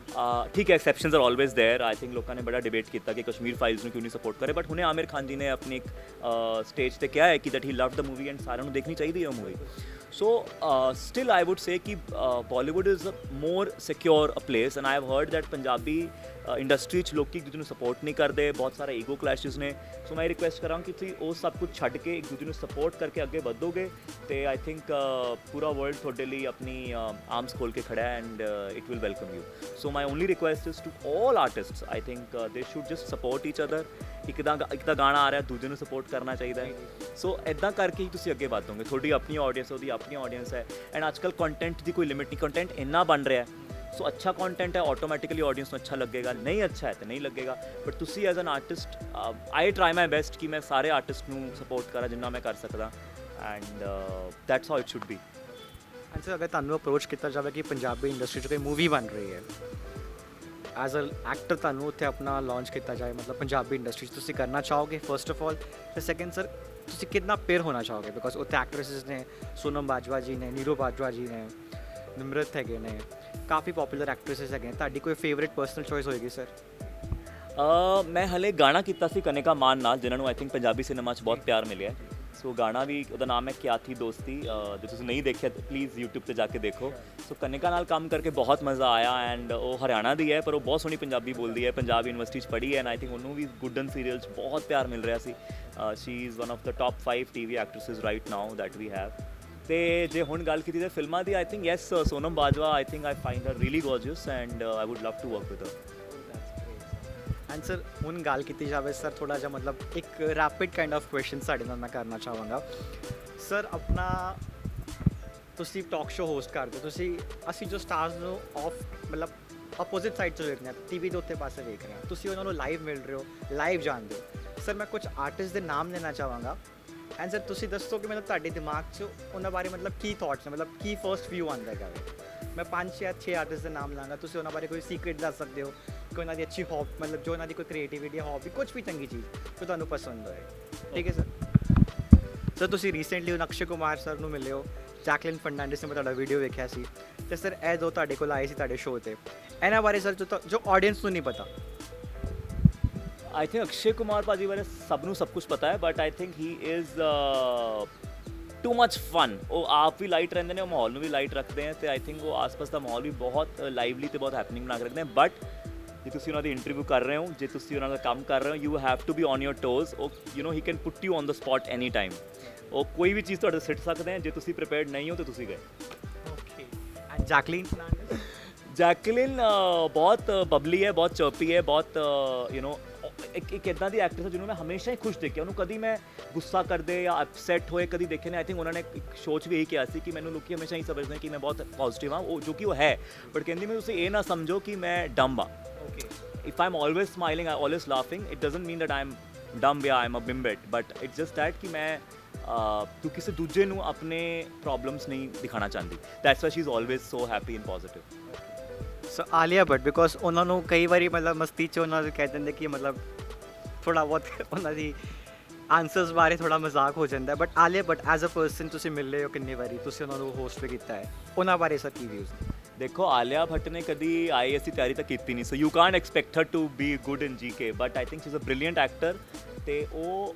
ठीक है, exceptions are always there. I think लोगों ने बड़ा डिबेट किया कि कश्मीर फाइल्स ਨੂੰ ਕਿਉਂ ਨਹੀਂ ਸਪੋਰਟ ਕਰੇ, ਬਟ ਹੁਣੇ ਆਮਿਰ ਖਾਨ ਜੀ ਨੇ ਆਪਣੀ ਇੱਕ ਸਟੇਜ ਤੇ ਕਿਹਾ ਹੈ ਕਿ that he loved the movie and ਸਾਰਿਆਂ ਨੂੰ ਦੇਖਣੀ ਚਾਹੀਦੀ ਹੈ ਉਹ movie. So still I would say ਕਿ Bollywood is more secure a place, and I have heard that Punjabi industry 'ਚ ਲੋਕ ਇੱਕ ਦੂਜੇ ਨੂੰ ਸਪੋਰਟ ਨਹੀਂ ਕਰਦੇ, ਬਹੁਤ ਸਾਰਾ ਈਗੋ ਕਲੈਸ਼ਿਸ ਨੇ। ਸੋ ਮੈਂ ਰਿਕੁਐਸਟ ਕਰਾਂ ਕਿ ਤੁਸੀਂ ਉਹ ਸਭ ਕੁਝ ਛੱਡ ਕੇ ਇੱਕ ਦੂਜੇ ਨੂੰ ਸਪੋਰਟ ਕਰਕੇ ਅੱਗੇ ਵਧੋਗੇ ਤੇ ਆਈ ਥਿੰਕ ਪੂਰਾ ਵਰਲਡ ਤੁਹਾਡੇ ਲਈ ਆਪਣੀ ਆਰਮਸ ਖੋਲ ਕੇ ਖੜਾ ਹੈ and it will welcome you. So my only request is to all artists, I think they should just support each other. ਇੱਕ ਦਾ ਗਾਣਾ ਆ ਰਿਹਾ, ਦੂਜੇ ਨੂੰ ਸਪੋਰਟ ਕਰਨਾ ਚਾਹੀਦਾ ਹੈ। ਸੋ ਇੱਦਾਂ ਕਰਕੇ ਹੀ ਤੁਸੀਂ ਅੱਗੇ ਵਧੋਗੇ। ਤੁਹਾਡੀ ਆਪਣੀ ਆਡੀਅנס, ਉਹਦੀ ਆਪਣੀ ਆਡੀਅנס ਹੈ, ਐਂਡ ਅੱਜ ਕੱਲ੍ਹ ਕੰਟੈਂਟ ਦੀ ਕੋਈ ਲਿਮਿਟ ਨਹੀਂ, ਕੰਟੈਂਟ ਇੰਨਾ ਬਣ ਰਿਹਾ ਹੈ। ਸੋ ਅੱਛਾ ਕੰਟੈਂਟ ਹੈ, ਆਟੋਮੈਟਿਕਲੀ ਆਡੀਅנס ਨੂੰ ਅੱਛਾ ਲੱਗੇਗਾ, ਨਹੀਂ ਅੱਛਾ ਹੈ ਤਾਂ ਨਹੀਂ ਲੱਗੇਗਾ। ਬਟ ਤੁਸੀਂ as an artist, I try my best ਕਿ ਮੈਂ ਸਾਰੇ ਆਰਟਿਸਟ ਨੂੰ ਸਪੋਰਟ ਕਰਾਂ ਜਿੰਨਾ ਮੈਂ ਕਰ ਸਕਦਾ, and that's how it should be. And sir, ਅਗਰ ਤੁਹਾਨੂੰ ਅਪਰੋਚ ਕੀਤਾ ਜਾਵੇ ਕਿ ਪੰਜਾਬੀ ਇੰਡਸਟਰੀ 'ਚ ਕੋਈ ਮੂਵੀ ਬਣ ਰਹੀ ਹੈ, ਐਜ਼ ਅ ਐਕਟਰ ਤੁਹਾਨੂੰ ਉੱਥੇ ਆਪਣਾ ਲਾਂਚ ਕੀਤਾ ਜਾਏ, ਮਤਲਬ ਪੰਜਾਬੀ ਇੰਡਸਟਰੀ 'ਚ ਤੁਸੀਂ ਕਰਨਾ ਚਾਹੋਗੇ ਫਸਟ ਆਫ ਆਲ, ਤੇ ਸੈਕਿੰਡ ਸਰ ਤੁਸੀਂ ਕਿੰਨਾ ਪੇਅਰ ਹੋਣਾ ਚਾਹੋਗੇ? ਬਿਕੋਜ਼ ਉੱਥੇ ਐਕਟਰੈਸਿਸ ਨੇ, ਸੋਨਮ ਬਾਜਵਾ ਜੀ ਨੇ, ਨੀਰੂ ਬਾਜਵਾ ਜੀ ਨੇ, ਨਿਮਰਤ ਹੈਗੇ ਨੇ, ਕਾਫੀ ਪਪੂਲਰ ਐਕਟਰੈਸਿਸ ਹੈਗੇ ਨੇ, ਤੁਹਾਡੀ ਕੋਈ ਫੇਵਰੇਟ ਪਰਸਨਲ ਚੋਇਸ ਹੋਏਗੀ ਸਰ? ਮੈਂ ਹਲੇ ਗਾਣਾ ਕੀਤਾ ਸੀ ਕਨਿਕਾ ਮਾਨ ਨਾਲ, ਜਿਨ੍ਹਾਂ ਨੂੰ ਆਈ ਥਿੰਕ ਪੰਜਾਬੀ ਸਿਨੇਮਾ 'ਚ ਬਹੁਤ ਪਿਆਰ ਮਿਲਿਆ। ਸੋ ਗਾਣਾ ਵੀ ਉਹਦਾ ਨਾਮ ਹੈ ਕਿਆ ਥੀ ਦੋਸਤੀ, ਜੇ ਤੁਸੀਂ ਨਹੀਂ ਦੇਖਿਆ ਤਾਂ ਪਲੀਜ਼ YouTube ਤੇ ਜਾ ਕੇ ਦੇਖੋ। ਸੋ ਕਨਿਕਾ ਨਾਲ ਕੰਮ ਕਰਕੇ ਬਹੁਤ ਮਜ਼ਾ ਆਇਆ, ਐਂਡ ਉਹ ਹਰਿਆਣਾ ਦੀ ਹੈ ਪਰ ਉਹ ਬਹੁਤ ਸੋਹਣੀ ਪੰਜਾਬੀ ਬੋਲਦੀ ਹੈ, ਪੰਜਾਬ ਯੂਨੀਵਰਸਿਟੀ 'ਚ ਪੜ੍ਹੀ ਹੈ, ਐਂਡ ਆਈ ਥਿੰਕ ਉਹਨੂੰ ਵੀ ਗੁੱਡਨ ਸੀਰੀਅਲ 'ਚ ਬਹੁਤ ਪਿਆਰ ਮਿਲ ਰਿਹਾ ਸੀ। She is one of the top 5 TV actresses right now that we have. ਤੇ ਜੇ ਹੁਣ ਗੱਲ ਕੀਤੀ ਜਾਏ ਫਿਲਮਾਂ ਦੀ, I think yes Sonam Bajwa, I think I find her really gorgeous and I would love to work with her. And sir, ਹੁਣ ਗੱਲ ਕੀਤੀ ਜਾਵੇ ਸਰ, ਥੋੜ੍ਹਾ ਜਿਹਾ ਮਤਲਬ ਇੱਕ ਰੈਪਿਡ ਕਾਈਂਡ ਆਫ ਕੁਐਸਚਨ ਸਾਡੇ ਨਾਲ ਮੈਂ ਕਰਨਾ ਚਾਹਾਂਗਾ ਸਰ। ਆਪਣਾ ਤੁਸੀਂ ਟਾਕ ਸ਼ੋ ਹੋਸਟ ਕਰਦੇ ਹੋ, ਅਸੀਂ ਜੋ ਸਟਾਰਸ ਨੂੰ ਮਤਲਬ ਆਪੋਜ਼ਿਟ ਸਾਈਡ ਤੋਂ ਵੇਖਦੇ ਹਾਂ, ਟੀਵੀ ਦੇ ਉੱਤੇ ਪਾਸੇ ਵੇਖ ਰਹੇ ਹਾਂ, ਤੁਸੀਂ ਉਹਨਾਂ ਨੂੰ ਲਾਈਵ ਮਿਲ ਰਹੇ ਹੋ, ਲਾਈਵ ਜਾਣਦੇ ਹੋ। ਸਰ, ਮੈਂ ਕੁਝ ਆਰਟਿਸਟ ਦੇ ਨਾਮ ਲੈਣਾ ਚਾਹਾਂਗਾ, ਐਂਡ ਸਰ ਤੁਸੀਂ ਦੱਸੋ ਕਿ ਮਤਲਬ ਤੁਹਾਡੇ ਦਿਮਾਗ 'ਚ ਉਹਨਾਂ ਬਾਰੇ ਮਤਲਬ ਕੀ ਥਾਟਸ ਨੇ, ਮਤਲਬ ਕੀ ਫਰਸਟ ਵਿਊ ਆਉਂਦਾ ਹੈਗਾ। ਮੈਂ 5 ਜਾਂ 6 ਆਰਟਿਸਟ ਦੇ ਨਾਮ ਲਾਂਗਾ, ਤੁਸੀਂ ਉਹਨਾਂ ਬਾਰੇ ਕੋਈ ਸੀਕ੍ਰੇਟ ਦੱਸ ਸਕਦੇ ਹੋ ਕਿ ਉਹਨਾਂ ਦੀ ਅੱਛੀ ਮਤਲਬ ਜੋ ਉਹਨਾਂ ਦੀ ਕੋਈ ਕ੍ਰੀਏਟੀਵਿਟੀ, ਹੌਬੀ, ਕੁਝ ਵੀ ਚੰਗੀ ਚੀਜ਼ ਜੋ ਤੁਹਾਨੂੰ ਪਸੰਦ ਹੋਏ। ਠੀਕ ਹੈ ਸਰ। ਸਰ, ਤੁਸੀਂ ਰੀਸੈਂਟਲੀ ਅਕਸ਼ੇ ਕੁਮਾਰ ਸਰ ਨੂੰ ਮਿਲੇ ਹੋ, ਜੈਕਲਿਨ ਫਰਨਾਂਡਿਸ ਨੇ ਮੈਂ ਤੁਹਾਡਾ ਵੀਡੀਓ ਵੇਖਿਆ ਸੀ, ਅਤੇ ਸਰ ਇਹ ਦੋ ਤੁਹਾਡੇ ਕੋਲ ਆਏ ਸੀ ਤੁਹਾਡੇ ਸ਼ੋਅ 'ਤੇ, ਇਹਨਾਂ ਬਾਰੇ ਸਰ ਜੋ ਆਡੀਅנס ਨੂੰ ਨਹੀਂ ਪਤਾ। ਆਈ ਥਿੰਕ ਅਕਸ਼ੇ ਕੁਮਾਰ ਭਾਜੀ ਬਾਰੇ ਸਭ ਨੂੰ ਸਭ ਕੁਝ ਪਤਾ ਹੈ, but I think he is too much fun. ਉਹ ਆਪ ਵੀ ਲਾਈਟ ਰਹਿੰਦੇ ਨੇ, ਉਹ ਮਾਹੌਲ ਨੂੰ ਵੀ ਲਾਈਟ ਰੱਖਦੇ ਹੈ, ਅਤੇ ਆਈ ਥਿੰਕ ਉਹ ਆਸ-ਪਾਸ ਦਾ ਮਾਹੌਲ ਵੀ ਬਹੁਤ ਲਾਈਵਲੀ ਅਤੇ ਬਹੁਤ ਹੈਪਨਿੰਗ ਬਣਾ ਕੇ ਰੱਖਦੇ ਹੈ। ਬਟ ਜੇ ਤੁਸੀਂ ਉਹਨਾਂ ਦੀ ਇੰਟਰਵਿਊ ਕਰ ਰਹੇ ਹੋ, ਜੇ ਤੁਸੀਂ ਉਹਨਾਂ ਦਾ ਕੰਮ ਕਰ ਰਹੇ ਹੋ, you have to be on your toes. ਉਹ he can put you on the spot any time. ਉਹ ਕੋਈ ਵੀ ਚੀਜ਼ ਤੁਹਾਡੇ ਸਿੱਟ ਸਕਦੇ ਹੈ, ਜੇ ਤੁਸੀਂ ਪ੍ਰੀਪੇਅਰਡ ਨਹੀਂ ਹੋ ਤਾਂ ਤੁਸੀਂ ਗਏ। Okay. And Jacqueline Fernandes? Jacqueline ਬਹੁਤ ਬਬਲੀ ਹੈ, ਬਹੁਤ ਚਰਪੀ ਹੈ, ਬਹੁਤ ਇੱਕ ਇੱਦਾਂ ਦੀ ਐਕਟਰਸ ਹੈ ਜਿਹਨੂੰ ਮੈਂ ਹਮੇਸ਼ਾ ਹੀ ਖੁਸ਼ ਦੇਖਿਆ। ਉਹਨੂੰ ਕਦੀ ਮੈਂ ਗੁੱਸਾ ਕਰਦੇ ਜਾਂ ਅਪਸੈਟ ਹੋਏ ਕਦੀ ਦੇਖੇ ਨਹੀਂ। ਆਈ ਥਿੰਕ ਉਹਨਾਂ ਨੇ ਇੱਕ ਸ਼ੋਅ 'ਚ ਵੀ ਇਹੀ ਕਿਹਾ ਸੀ ਕਿ ਮੈਨੂੰ ਲੋਕੀ ਹਮੇਸ਼ਾ ਹੀ ਸਮਝਦੇ ਨੇ ਕਿ ਮੈਂ ਬਹੁਤ ਪੋਜ਼ੀਟਿਵ ਹਾਂ, ਉਹ ਜੋ ਕਿ ਉਹ ਹੈ, ਬਟ ਕਹਿੰਦੀ ਮੈਂ ਤੁਸੀਂ ਇਹ ਨਾ ਸਮਝੋ ਕਿ ਮੈਂ ਡੰਬ ਹਾਂ। Okay. If I'm always smiling, I'm always laughing, it doesn't mean that I'm dumb या I'm a bimbit, but it's just that कि मैं ਤੂੰ ਕਿਸੇ ਦੂਜੇ ਨੂੰ ਆਪਣੇ ਪ੍ਰੋਬਲਮਸ ਨਹੀਂ ਦਿਖਾਣਾ ਚਾਹੁੰਦੀ। That's why she's always so happy and positive. So Alia Bhatt, because ਉਹਨਾਂ ਨੂੰ ਕਈ ਵਾਰੀ ਮਤਲਬ ਮਸਤੀ 'ਚ ਉਹਨਾਂ ਨੂੰ ਕਹਿ ਦਿੰਦੇ ਕਿ ਮਤਲਬ ਥੋੜ੍ਹਾ ਬਹੁਤ ਉਹਨਾਂ ਦੀ ਆਨਸਰਸ ਬਾਰੇ ਥੋੜ੍ਹਾ ਮਜ਼ਾਕ ਹੋ ਜਾਂਦਾ, but Alia Bhatt as a person ਤੁਸੀਂ ਮਿਲੇ ਹੋ ਕਿੰਨੀ ਵਾਰੀ, ਤੁਸੀਂ ਉਹਨਾਂ ਨੂੰ ਹੋਸਟ ਵੀ ਕੀਤਾ ਹੈ, ਉਹਨਾਂ ਬਾਰੇ ਸਰ ਕੀ ਵਿਊਜ਼? ਦੇਖੋ, ਆਲਿਆ ਭੱਟ ਨੇ ਕਦੀ IAS ਦੀ ਤਿਆਰੀ ਤਾਂ ਕੀਤੀ ਨਹੀਂ, so you can't expect her to be good in GK, but I think she is a brilliant actor, ਅਤੇ ਉਹ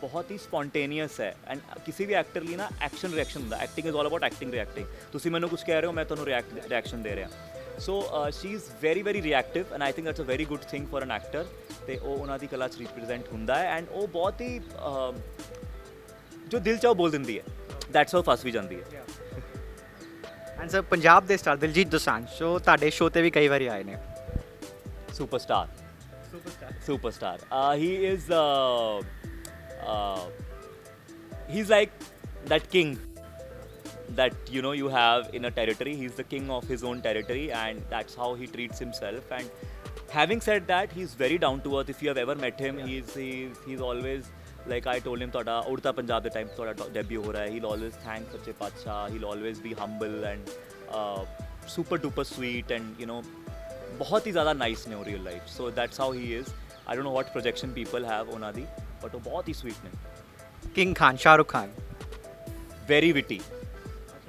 ਬਹੁਤ ਹੀ ਸਪੌਂਟੇਨੀਅਸ ਹੈ। ਐਂਡ ਕਿਸੇ ਵੀ ਐਕਟਰ ਲਈ ਨਾ ਐਕਸ਼ਨ ਰਿਐਕਸ਼ਨ ਹੁੰਦਾ, acting is all about acting reacting. ਤੁਸੀਂ ਮੈਨੂੰ ਕੁਝ ਕਹਿ ਰਹੇ ਹੋ, ਮੈਂ ਤੁਹਾਨੂੰ ਰਿਐਕਸ਼ਨ ਦੇ ਰਿਹਾ। So she is very very reactive, and I think that's a very good thing for an actor, ਅਤੇ ਉਹ ਉਹਨਾਂ ਦੀ ਕਲਾ 'ਚ ਰਿਪਰੈਜ਼ੈਂਟ ਹੁੰਦਾ ਹੈ, ਐਂਡ ਉਹ ਬਹੁਤ ਹੀ ਜੋ ਦਿਲ 'ਚ ਉਹ ਬੋਲ ਦਿੰਦੀ ਹੈ, ਦੈਟਸ ਹਾਊ ਫਸ ਵੀ ਜਾਂਦੀ ਹੈ। ਐਂਡ ਸਰ, ਪੰਜਾਬ ਦੇ ਸਟਾਰ ਦਿਲਜੀਤ ਦੋਸਾਂਝ ਜੋ ਤੁਹਾਡੇ ਸ਼ੋਅ 'ਤੇ ਵੀ ਕਈ ਵਾਰੀ ਆਏ ਨੇ। Superstar. He is he's like that king that you have in a territory. He's the king of his own territory, and that's how he treats himself. And having said that, he's very down to earth. If you have ever met him, he's always like, I told him ਤੁਹਾਡਾ ਉੜਤਾ ਪੰਜਾਬ ਦੇ time ਤੁਹਾਡਾ debut ਹੋ ਰਿਹਾ ਹੈ, he'll always thank ਸੱਚੇ ਪਾਤਸ਼ਾਹ, he'll always be humble and super duper sweet, and ਬਹੁਤ ਹੀ ਜ਼ਿਆਦਾ ਨਾਈਸ ਨੇ ਉਹ real life. So that's how he is. I don't know what projection people have ਉਹਨਾਂ ਦੀ, ਬਟ ਉਹ ਬਹੁਤ ਹੀ ਸਵੀਟ ਨੇ। King Khan, Shahrukh Khan? Very witty,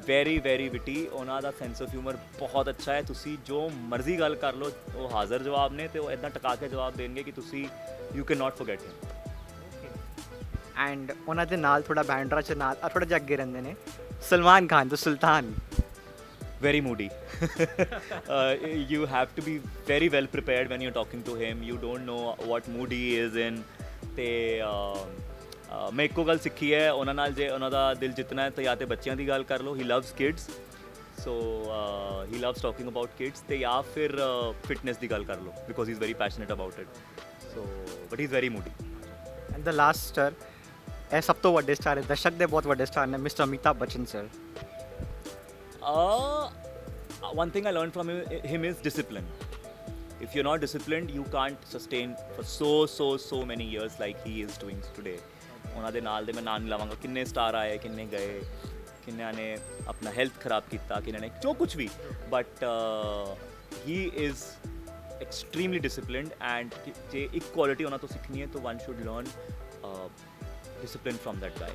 very very witty, ਉਹਨਾਂ ਦਾ sense of humour ਬਹੁਤ ਅੱਛਾ ਹੈ। ਤੁਸੀਂ ਜੋ ਮਰਜ਼ੀ ਗੱਲ ਕਰ ਲਓ, ਉਹ ਹਾਜ਼ਰ ਜਵਾਬ ਨੇ, ਤੇ ਉਹ ਇੱਦਾਂ ਟਕਾ ਕੇ ਜਵਾਬ ਦੇਣਗੇ ਕਿ ਤੁਸੀਂ you can not forget him. And ਉਹਨਾਂ ਦੇ ਨਾਲ ਥੋੜਾ ਬੈਂਡਰਾ ਚ ਨਾਲ ਥੋੜਾ ਜਿਹਾ ਅੱਗੇ ਰਹਿੰਦੇ ਨੇ ਸਲਮਾਨ ਖਾਨ ਦ ਸੁਲਤਾਨ। Very moody. You have to be very well prepared when you're talking to him. You don't know what mood he is in. ਤੇ ਮੈਂ ਇੱਕੋ ਗੱਲ ਸਿੱਖੀ ਹੈ ਉਹਨਾਂ ਨਾਲ, ਜੇ ਉਹਨਾਂ ਦਾ ਦਿਲ ਜਿੱਤਣਾ ਹੈ ਤਾਂ ਜਾਂ ਤਾਂ ਬੱਚਿਆਂ ਦੀ ਗੱਲ ਕਰ ਲਓ, he loves kids, so he loves talking about kids, ਤੇ ਜਾਂ ਫਿਰ ਫਿਟਨੈਸ ਦੀ ਗੱਲ ਕਰ ਲਓ, because he is very passionate about it, so but he is very moody. And the last star, ਇਹ ਸਭ ਤੋਂ ਵੱਡੇ ਸਟਾਰ ਹੈ, ਦਰਸ਼ਕ ਦੇ ਬਹੁਤ ਵੱਡੇ ਸਟਾਰ ਨੇ, mister Amitabh Bachchan sir. One thing I learned from him is discipline. If you're not disciplined, you can't sustain for so many years like he is doing today. ਉਹਨਾਂ ਦੇ ਨਾਲ ਦੇ ਮੈਂ ਨਾਂ ਨਹੀਂ ਲਵਾਂਗਾ, ਕਿੰਨੇ ਸਟਾਰ ਆਏ, ਕਿੰਨੇ ਗਏ, ਕਿੰਨਿਆਂ ਨੇ ਆਪਣਾ ਹੈਲਥ ਖਰਾਬ ਕੀਤਾ, ਕਿੰਨਿਆਂ ਨੇ ਜੋ ਕੁਝ ਵੀ, but he is extremely disciplined, and ਜੇ ਇੱਕ ਕੁਆਲਿਟੀ ਉਹਨਾਂ ਤੋਂ ਸਿੱਖਣੀ ਹੈ ਤਾਂ one should learn discipline from that guy.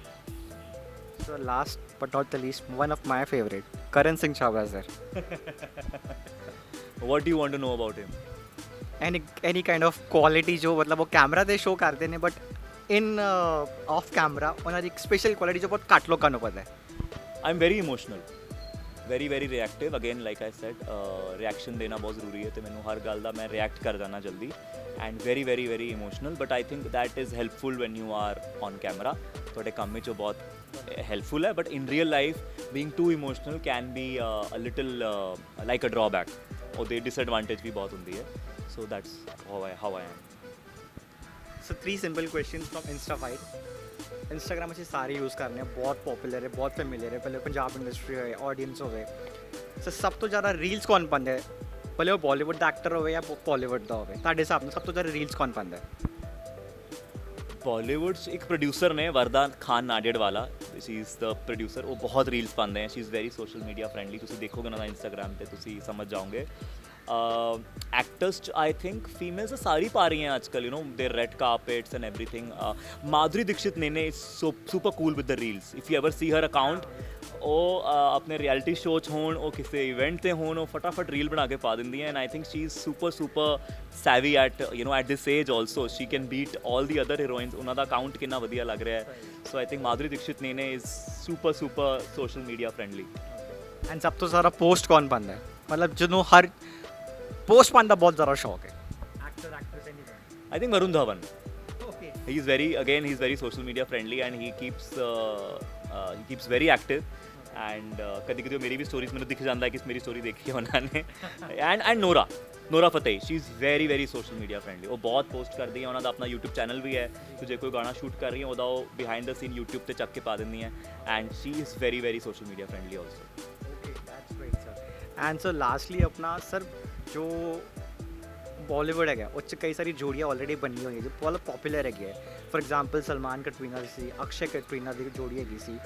So last but not the least, one of my favorite, Karan Singh Chawla sir. What do you want to know about him? Any kind of quality ਜੋ ਮਤਲਬ ਉਹ camera ਤੇ show ਕਰਦੇ ਨੇ, but in off camera ਉਹਨਾਂ ਦੀ ਇੱਕ special quality ਜੋ ਬਹੁਤ ਘੱਟ ਲੋਕਾਂ ਨੂੰ ਪਤਾ ਹੈ। I'm very emotional, very reactive. Again, like I said, reaction ਦੇਣਾ ਬਹੁਤ ਜ਼ਰੂਰੀ ਹੈ, ਤੇ ਮੈਨੂੰ ਹਰ ਗੱਲ ਦਾ ਮੈਂ ਰਿਐਕਟ ਕਰ ਜਾਣਾ ਜਲਦੀ, and very emotional, but I think that is helpful when you are on camera. ਤੁਹਾਡੇ ਕੰਮ ਵਿੱਚ ਉਹ ਬਹੁਤ helpful ਹੈ, but in real life being too emotional can be a little like a drawback, ਉਹਦੇ disadvantage ਵੀ ਬਹੁਤ ਹੁੰਦੀ ਹੈ, so that's how I am. So 3 simple questions from InstaFight। Instagram ਅਸੀਂ ਸਾਰੇ ਯੂਜ਼ ਕਰਨੇ ਆ, ਬਹੁਤ ਪਪੂਲਰ ਹੈ, ਬਹੁਤ ਫੈਮੀਲੀਅਰ ਹੈ, ਪਹਿਲੇ ਪੰਜਾਬ ਇੰਡਸਟਰੀ ਹੋਏ, ਆਡੀਅנס ਹੋਵੇ, ਸੋ ਸਭ ਤੋਂ ਜ਼ਿਆਦਾ ਰੀਲਸ ਕੌਣ ਪਾਉਂਦਾ ਹੈ, ਭਲੇ ਉਹ ਬਾਲੀਵੁੱਡ ਦਾ ਐਕਟਰ ਹੋਵੇ ਜਾਂ ਬਾਲੀਵੁੱਡ ਦਾ ਹੋਵੇ, ਤੁਹਾਡੇ ਹਿਸਾਬ ਨਾਲ ਸਭ ਤੋਂ ਜ਼ਿਆਦਾ ਰੀਲਸ ਕੌਣ ਪਾਉਂਦਾ ਹੈ? ਬਾਲੀਵੁੱਡ 'ਚ ਇੱਕ ਪ੍ਰੋਡਿਊਸਰ ਨੇ, Wardha Khan Nadiadwala, she is the producer, ਉਹ ਬਹੁਤ ਰੀਲਸ ਪਾਉਂਦੇ ਹੈ, she is very social media friendly, ਤੁਸੀਂ ਦੇਖੋਗੇ ਉਹਨਾਂ ਦਾ ਇੰਸਟਾਗ੍ਰਾਮ 'ਤੇ ਤੁਸੀਂ ਸਮਝ ਜਾਓਗੇ। ਐਕਟਰਸ 'ਚ ਆਈ ਥਿੰਕ ਫੀਮੇਲਸ ਤਾਂ ਸਾਰੀ ਪਾ ਰਹੀਆਂ ਅੱਜ ਕੱਲ੍ਹ, you know there red carpets and everything. Madhuri Dixit ਨੇ is super cool with the reels, if you ever see her account, ਉਹ ਆਪਣੇ ਰਿਐਲਿਟੀ ਸ਼ੋਅ 'ਚ ਹੋਣ, ਉਹ ਕਿਸੇ ਇਵੈਂਟ 'ਤੇ ਹੋਣ, ਉਹ ਫਟਾਫਟ ਰੀਲ ਬਣਾ ਕੇ ਪਾ ਦਿੰਦੀ ਹੈ, and I think she is super savvy at, you know, at this age also. She can beat all the other heroines. ਉਹਨਾਂ ਦਾ ਅਕਾਊਂਟ ਕਿੰਨਾ ਵਧੀਆ ਲੱਗ ਰਿਹਾ ਹੈ, so I think Madhuri Dixit ਨੇ is super social media friendly. And ਸਭ ਤੋਂ ਜ਼ਿਆਦਾ ਪੋਸਟ ਕੌਣ ਪਾਉਂਦਾ ਹੈ, ਮਤਲਬ ਜਿਹਨੂੰ ਹਰ ਪੋਸਟ ਪਾਉਣ ਦਾ ਬਹੁਤ ਜ਼ਿਆਦਾ ਸ਼ੌਕ ਹੈ? Actor actors anyone? I think Varun Dhawan. Okay. He's very social media friendly, and he keeps very active, and ਕਦੀ ਕਦੀ ਮੇਰੀ ਵੀ ਸਟੋਰੀਜ਼ ਮੈਨੂੰ ਦਿਖ ਜਾਂਦਾ ਹੈ ਕਿ ਮੇਰੀ ਸਟੋਰੀ ਦੇਖੀ ਹੈ ਉਹਨਾਂ ਨੇ। And Nora Fateh, Shri is very social media friendly, ਉਹ ਬਹੁਤ ਪੋਸਟ ਕਰਦੀ ਹੈ, ਉਹਨਾਂ ਦਾ ਆਪਣਾ YouTube ਚੈਨਲ ਵੀ ਹੈ, ਤੇ ਜੇ ਕੋਈ ਗਾਣਾ ਸ਼ੂਟ ਕਰ ਰਹੀ ਹੈ ਉਹਦਾ ਉਹ ਬਿਹਾਈਂਡ ਦ ਸੀਨ YouTube 'ਤੇ ਚੱਕ ਕੇ ਪਾ ਦਿੰਦੀ ਹੈ, and she is very social media friendly also. Okay, that's great sir। And so lastly ਆਪਣਾ ਸਰ ਜੋ ਬਾਲੀਵੁੱਡ ਹੈਗਾ ਉਹ 'ਚ ਕਈ ਸਾਰੀ ਜੋੜੀਆਂ ਆਲਰੇਡੀ ਬਣੀਆਂ ਹੋਈਆਂ ਜੋ ਬਹੁਤ ਪਪੂਲਰ ਹੈਗੀ ਹੈ, for example Salman Katrina C, Akshay Katrina ਦੀ ਜੋੜੀ ਹੈਗੀ ਸੀ।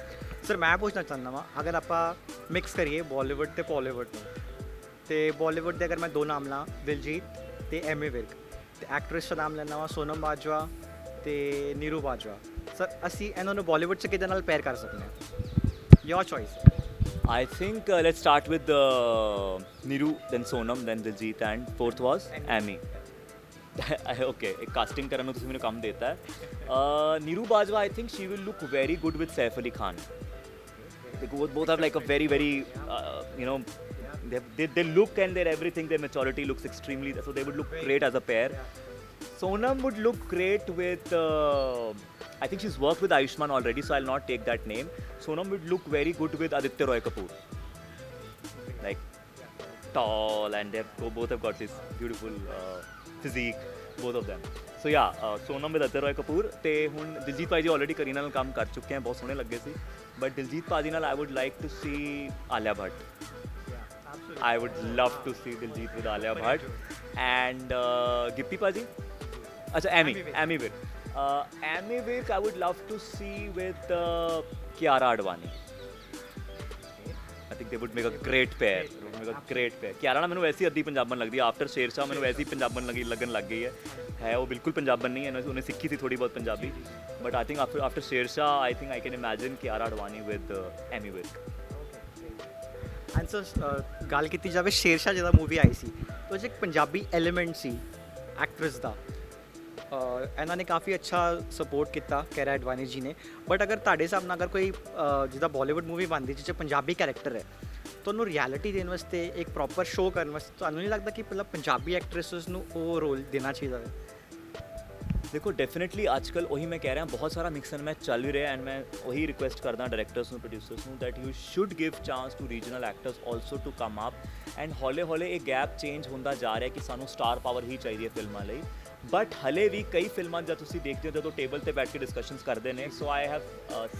ਸਰ ਮੈਂ ਪੁੱਛਣਾ ਚਾਹੁੰਦਾ ਵਾਂ, ਅਗਰ ਆਪਾਂ ਮਿਕਸ ਕਰੀਏ ਬਾਲੀਵੁੱਡ ਤੇ ਬਾਲੀਵੁੱਡ ਨੂੰ, ਤੇ ਬਾਲੀਵੁੱਡ ਦੇ ਅਗਰ ਮੈਂ 2 ਨਾਮ ਲਾਂ, ਦਿਲਜੀਤ ਤੇ ਐਮੀ ਵਿਰਕ, ਤੇ ਐਕਟਰੈਸ ਦਾ ਨਾਮ ਲੈਣਾ ਵਾ ਸੋਨਮ ਬਾਜਵਾ ਤੇ ਨੀਰੂ ਬਾਜਵਾ, ਸਰ ਅਸੀਂ ਇਹਨਾਂ ਨੂੰ ਬਾਲੀਵੁੱਡ 'ਚ ਕਿਹਦੇ ਨਾਲ ਪੇਅਰ ਕਰ ਸਕਦੇ ਹਾਂ? ਯੋਰ choice. I think let's start with Niru, then Sonam, then Diljit, and fourth was Amy. Okay, एक casting ਕਰਨ ਨੂੰ ਤੁਸੀਂ ਮੈਨੂੰ ਕੰਮ ਦੇਤਾ ਹੈ। Neeru Bajwa, I think she will look very good with Saif Ali Khan. They both have like a very you know, they look and their everything, their maturity looks extremely, so they would look great as a pair. Sonam would look great with I think she's worked with Ayushmann already, so I'll not take that name. Sonam would look very good with Aditya Roy Kapoor, like tall, and both have got this beautiful physique, both of them. So yeah, Sonam with Aditya Roy Kapoor, ਤੇ ਹੁਣ ਦਿਲਜੀਤ ਭਾਈ ਜੀ already Kareena ਨਾਲ ਕੰਮ ਕਰ ਚੁੱਕੇ ਹਨ, ਬਹੁਤ ਸੋਹਣੇ ਲੱਗੇ ਸੀ, ਬਟ ਦਿਲਜੀਤ ਭਾਜੀ ਨਾਲ I would like to see Alia Bhatt. I would love to see Diljit with Alia Bhatt, and Gippy Paji. Acha, Amy Virk. Amy Virk I would love to see with Kiara Advani. I think they would make a great pair. Kiara ਨਾ ਮੈਨੂੰ ਵੈਸੇ ਅੱਧੀ ਪੰਜਾਬਣ ਲੱਗਦੀ ਹੈ, after Shershah ਮੈਨੂੰ ਵੈਸੇ ਹੀ ਪੰਜਾਬਣ ਲੱਗਣ ਲੱਗ ਗਈ ਹੈ ਉਹ ਬਿਲਕੁਲ ਪੰਜਾਬਣ ਨਹੀਂ ਹੈ, ਉਹਨੇ ਸਿੱਖੀ ਸੀ ਥੋੜੀ ਬਹੁਤ Punjabi, but I think after Shershah I think I can imagine Kiara Advani with Amy Virk. And sir ਗੱਲ ਕੀਤੀ ਜਾਵੇ ਸ਼ੇਰਸ਼ਾਹ ਜਿਹਦਾ ਮੂਵੀ ਆਈ ਸੀ ਉਹ 'ਚ ਇੱਕ ਪੰਜਾਬੀ ਐਲੀਮੈਂਟ ਸੀ ਐਕਟਰਸ ਦਾ ਇਹਨਾਂ ਨੇ ਕਾਫੀ ਅੱਛਾ ਸਪੋਰਟ ਕੀਤਾ ਕਿਆਰਾ ਅਡਵਾਨੀ ਜੀ ਨੇ ਬਟ ਅਗਰ ਤੁਹਾਡੇ ਹਿਸਾਬ ਨਾਲ ਅਗਰ ਕੋਈ ਜਿੱਦਾਂ ਬਾਲੀਵੁੱਡ ਮੂਵੀ ਬਣਦੀ ਜਿਸ 'ਚ ਪੰਜਾਬੀ ਕੈਰੈਕਟਰ ਹੈ ਤੁਹਾਨੂੰ ਰਿਐਲਿਟੀ ਦੇਣ ਵਾਸਤੇ ਇੱਕ ਪ੍ਰੋਪਰ ਸ਼ੋਅ ਕਰਨ ਵਾਸਤੇ ਤੁਹਾਨੂੰ ਨਹੀਂ ਲੱਗਦਾ ਕਿ ਪਹਿਲਾਂ ਪੰਜਾਬੀ ਐਕਟਰੈਸਸ ਨੂੰ ਉਹ ਰੋਲ ਦੇਣਾ ਚਾਹੀਦਾ ਹੈ ਦੇਖੋ ਡੈਫੀਨਿਟਲੀ ਅੱਜ ਕੱਲ੍ਹ ਉਹੀ ਮੈਂ ਕਹਿ ਰਿਹਾ ਬਹੁਤ ਸਾਰਾ ਮਿਕਸ ਐਂਡ ਮੈਚ ਚੱਲ ਵੀ ਰਿਹਾ ਐਂਡ ਮੈਂ ਉਹੀ ਰਿਕੁਐਸਟ ਕਰਦਾ ਡਾਇਰੈਕਟਰਸ ਨੂੰ ਪ੍ਰੋਡਿਊਸਰਸ ਨੂੰ that you should give chance to regional actors also to come up and ਹੌਲੇ ਹੌਲੇ ਇਹ ਗੈਪ ਚੇਂਜ ਹੁੰਦਾ ਜਾ ਰਿਹਾ ਕਿ ਸਾਨੂੰ ਸਟਾਰ ਪਾਵਰ ਹੀ ਚਾਹੀਦੀ ਹੈ ਫਿਲਮਾਂ ਲਈ ਬਟ ਹਲੇ ਵੀ ਕਈ ਫਿਲਮਾਂ ਜਦ ਤੁਸੀਂ ਦੇਖਦੇ ਹੋ ਜਦੋਂ ਟੇਬਲ ਤੇ ਬੈਠ ਕੇ ਡਿਸਕਸ਼ਨਸ ਕਰਦੇ ਨੇ so I have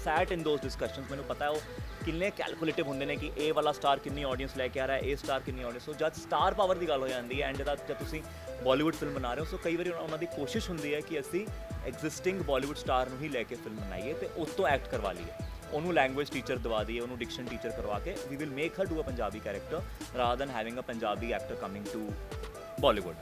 sat in those discussions ਮੈਨੂੰ ਪਤਾ ਉਹ ਕਿੰਨੇ ਕੈਲਕੂਲੇਟਿਵ ਹੁੰਦੇ ਨੇ ਕਿ ਇਹ ਵਾਲਾ ਸਟਾਰ ਕਿੰਨੀ ਆਡੀਅנס ਲੈ ਕੇ ਆ ਰਿਹਾ ਇਹ ਸਟਾਰ ਕਿੰਨੀ ਆਡੀਅנס ਸੋ ਜਦ ਸਟਾਰ ਪਾਵਰ ਦੀ ਗੱਲ ਹੋ ਜਾਂਦੀ ਹੈ ਐਂਡ ਜਦ ਤੁਸੀਂ ਬਾਲੀਵੁੱਡ ਫਿਲਮ ਬਣਾ ਰਹੇ ਹੋ ਸੋ ਕਈ ਵਾਰੀ ਉਹਨਾਂ ਦੀ ਕੋਸ਼ਿਸ਼ ਹੁੰਦੀ ਹੈ ਕਿ ਅਸੀਂ ਐਗਜ਼ਿਸਟਿੰਗ ਬਾਲੀਵੁੱਡ ਸਟਾਰ ਨੂੰ ਹੀ ਲੈ ਕੇ ਫਿਲਮ ਬਣਾਈਏ ਤੇ ਉਸ ਤੋਂ ਐਕਟ ਕਰਵਾ ਲਈਏ ਉਹਨੂੰ ਲੈਂਗੁਏਜ ਟੀਚਰ ਦਵਾ ਦਈਏ ਉਹਨੂੰ ਡਿਕਸ਼ਨ ਟੀਚਰ ਕਰਵਾ ਕੇ we will make her do a Punjabi character rather than having a Punjabi actor coming to Bollywood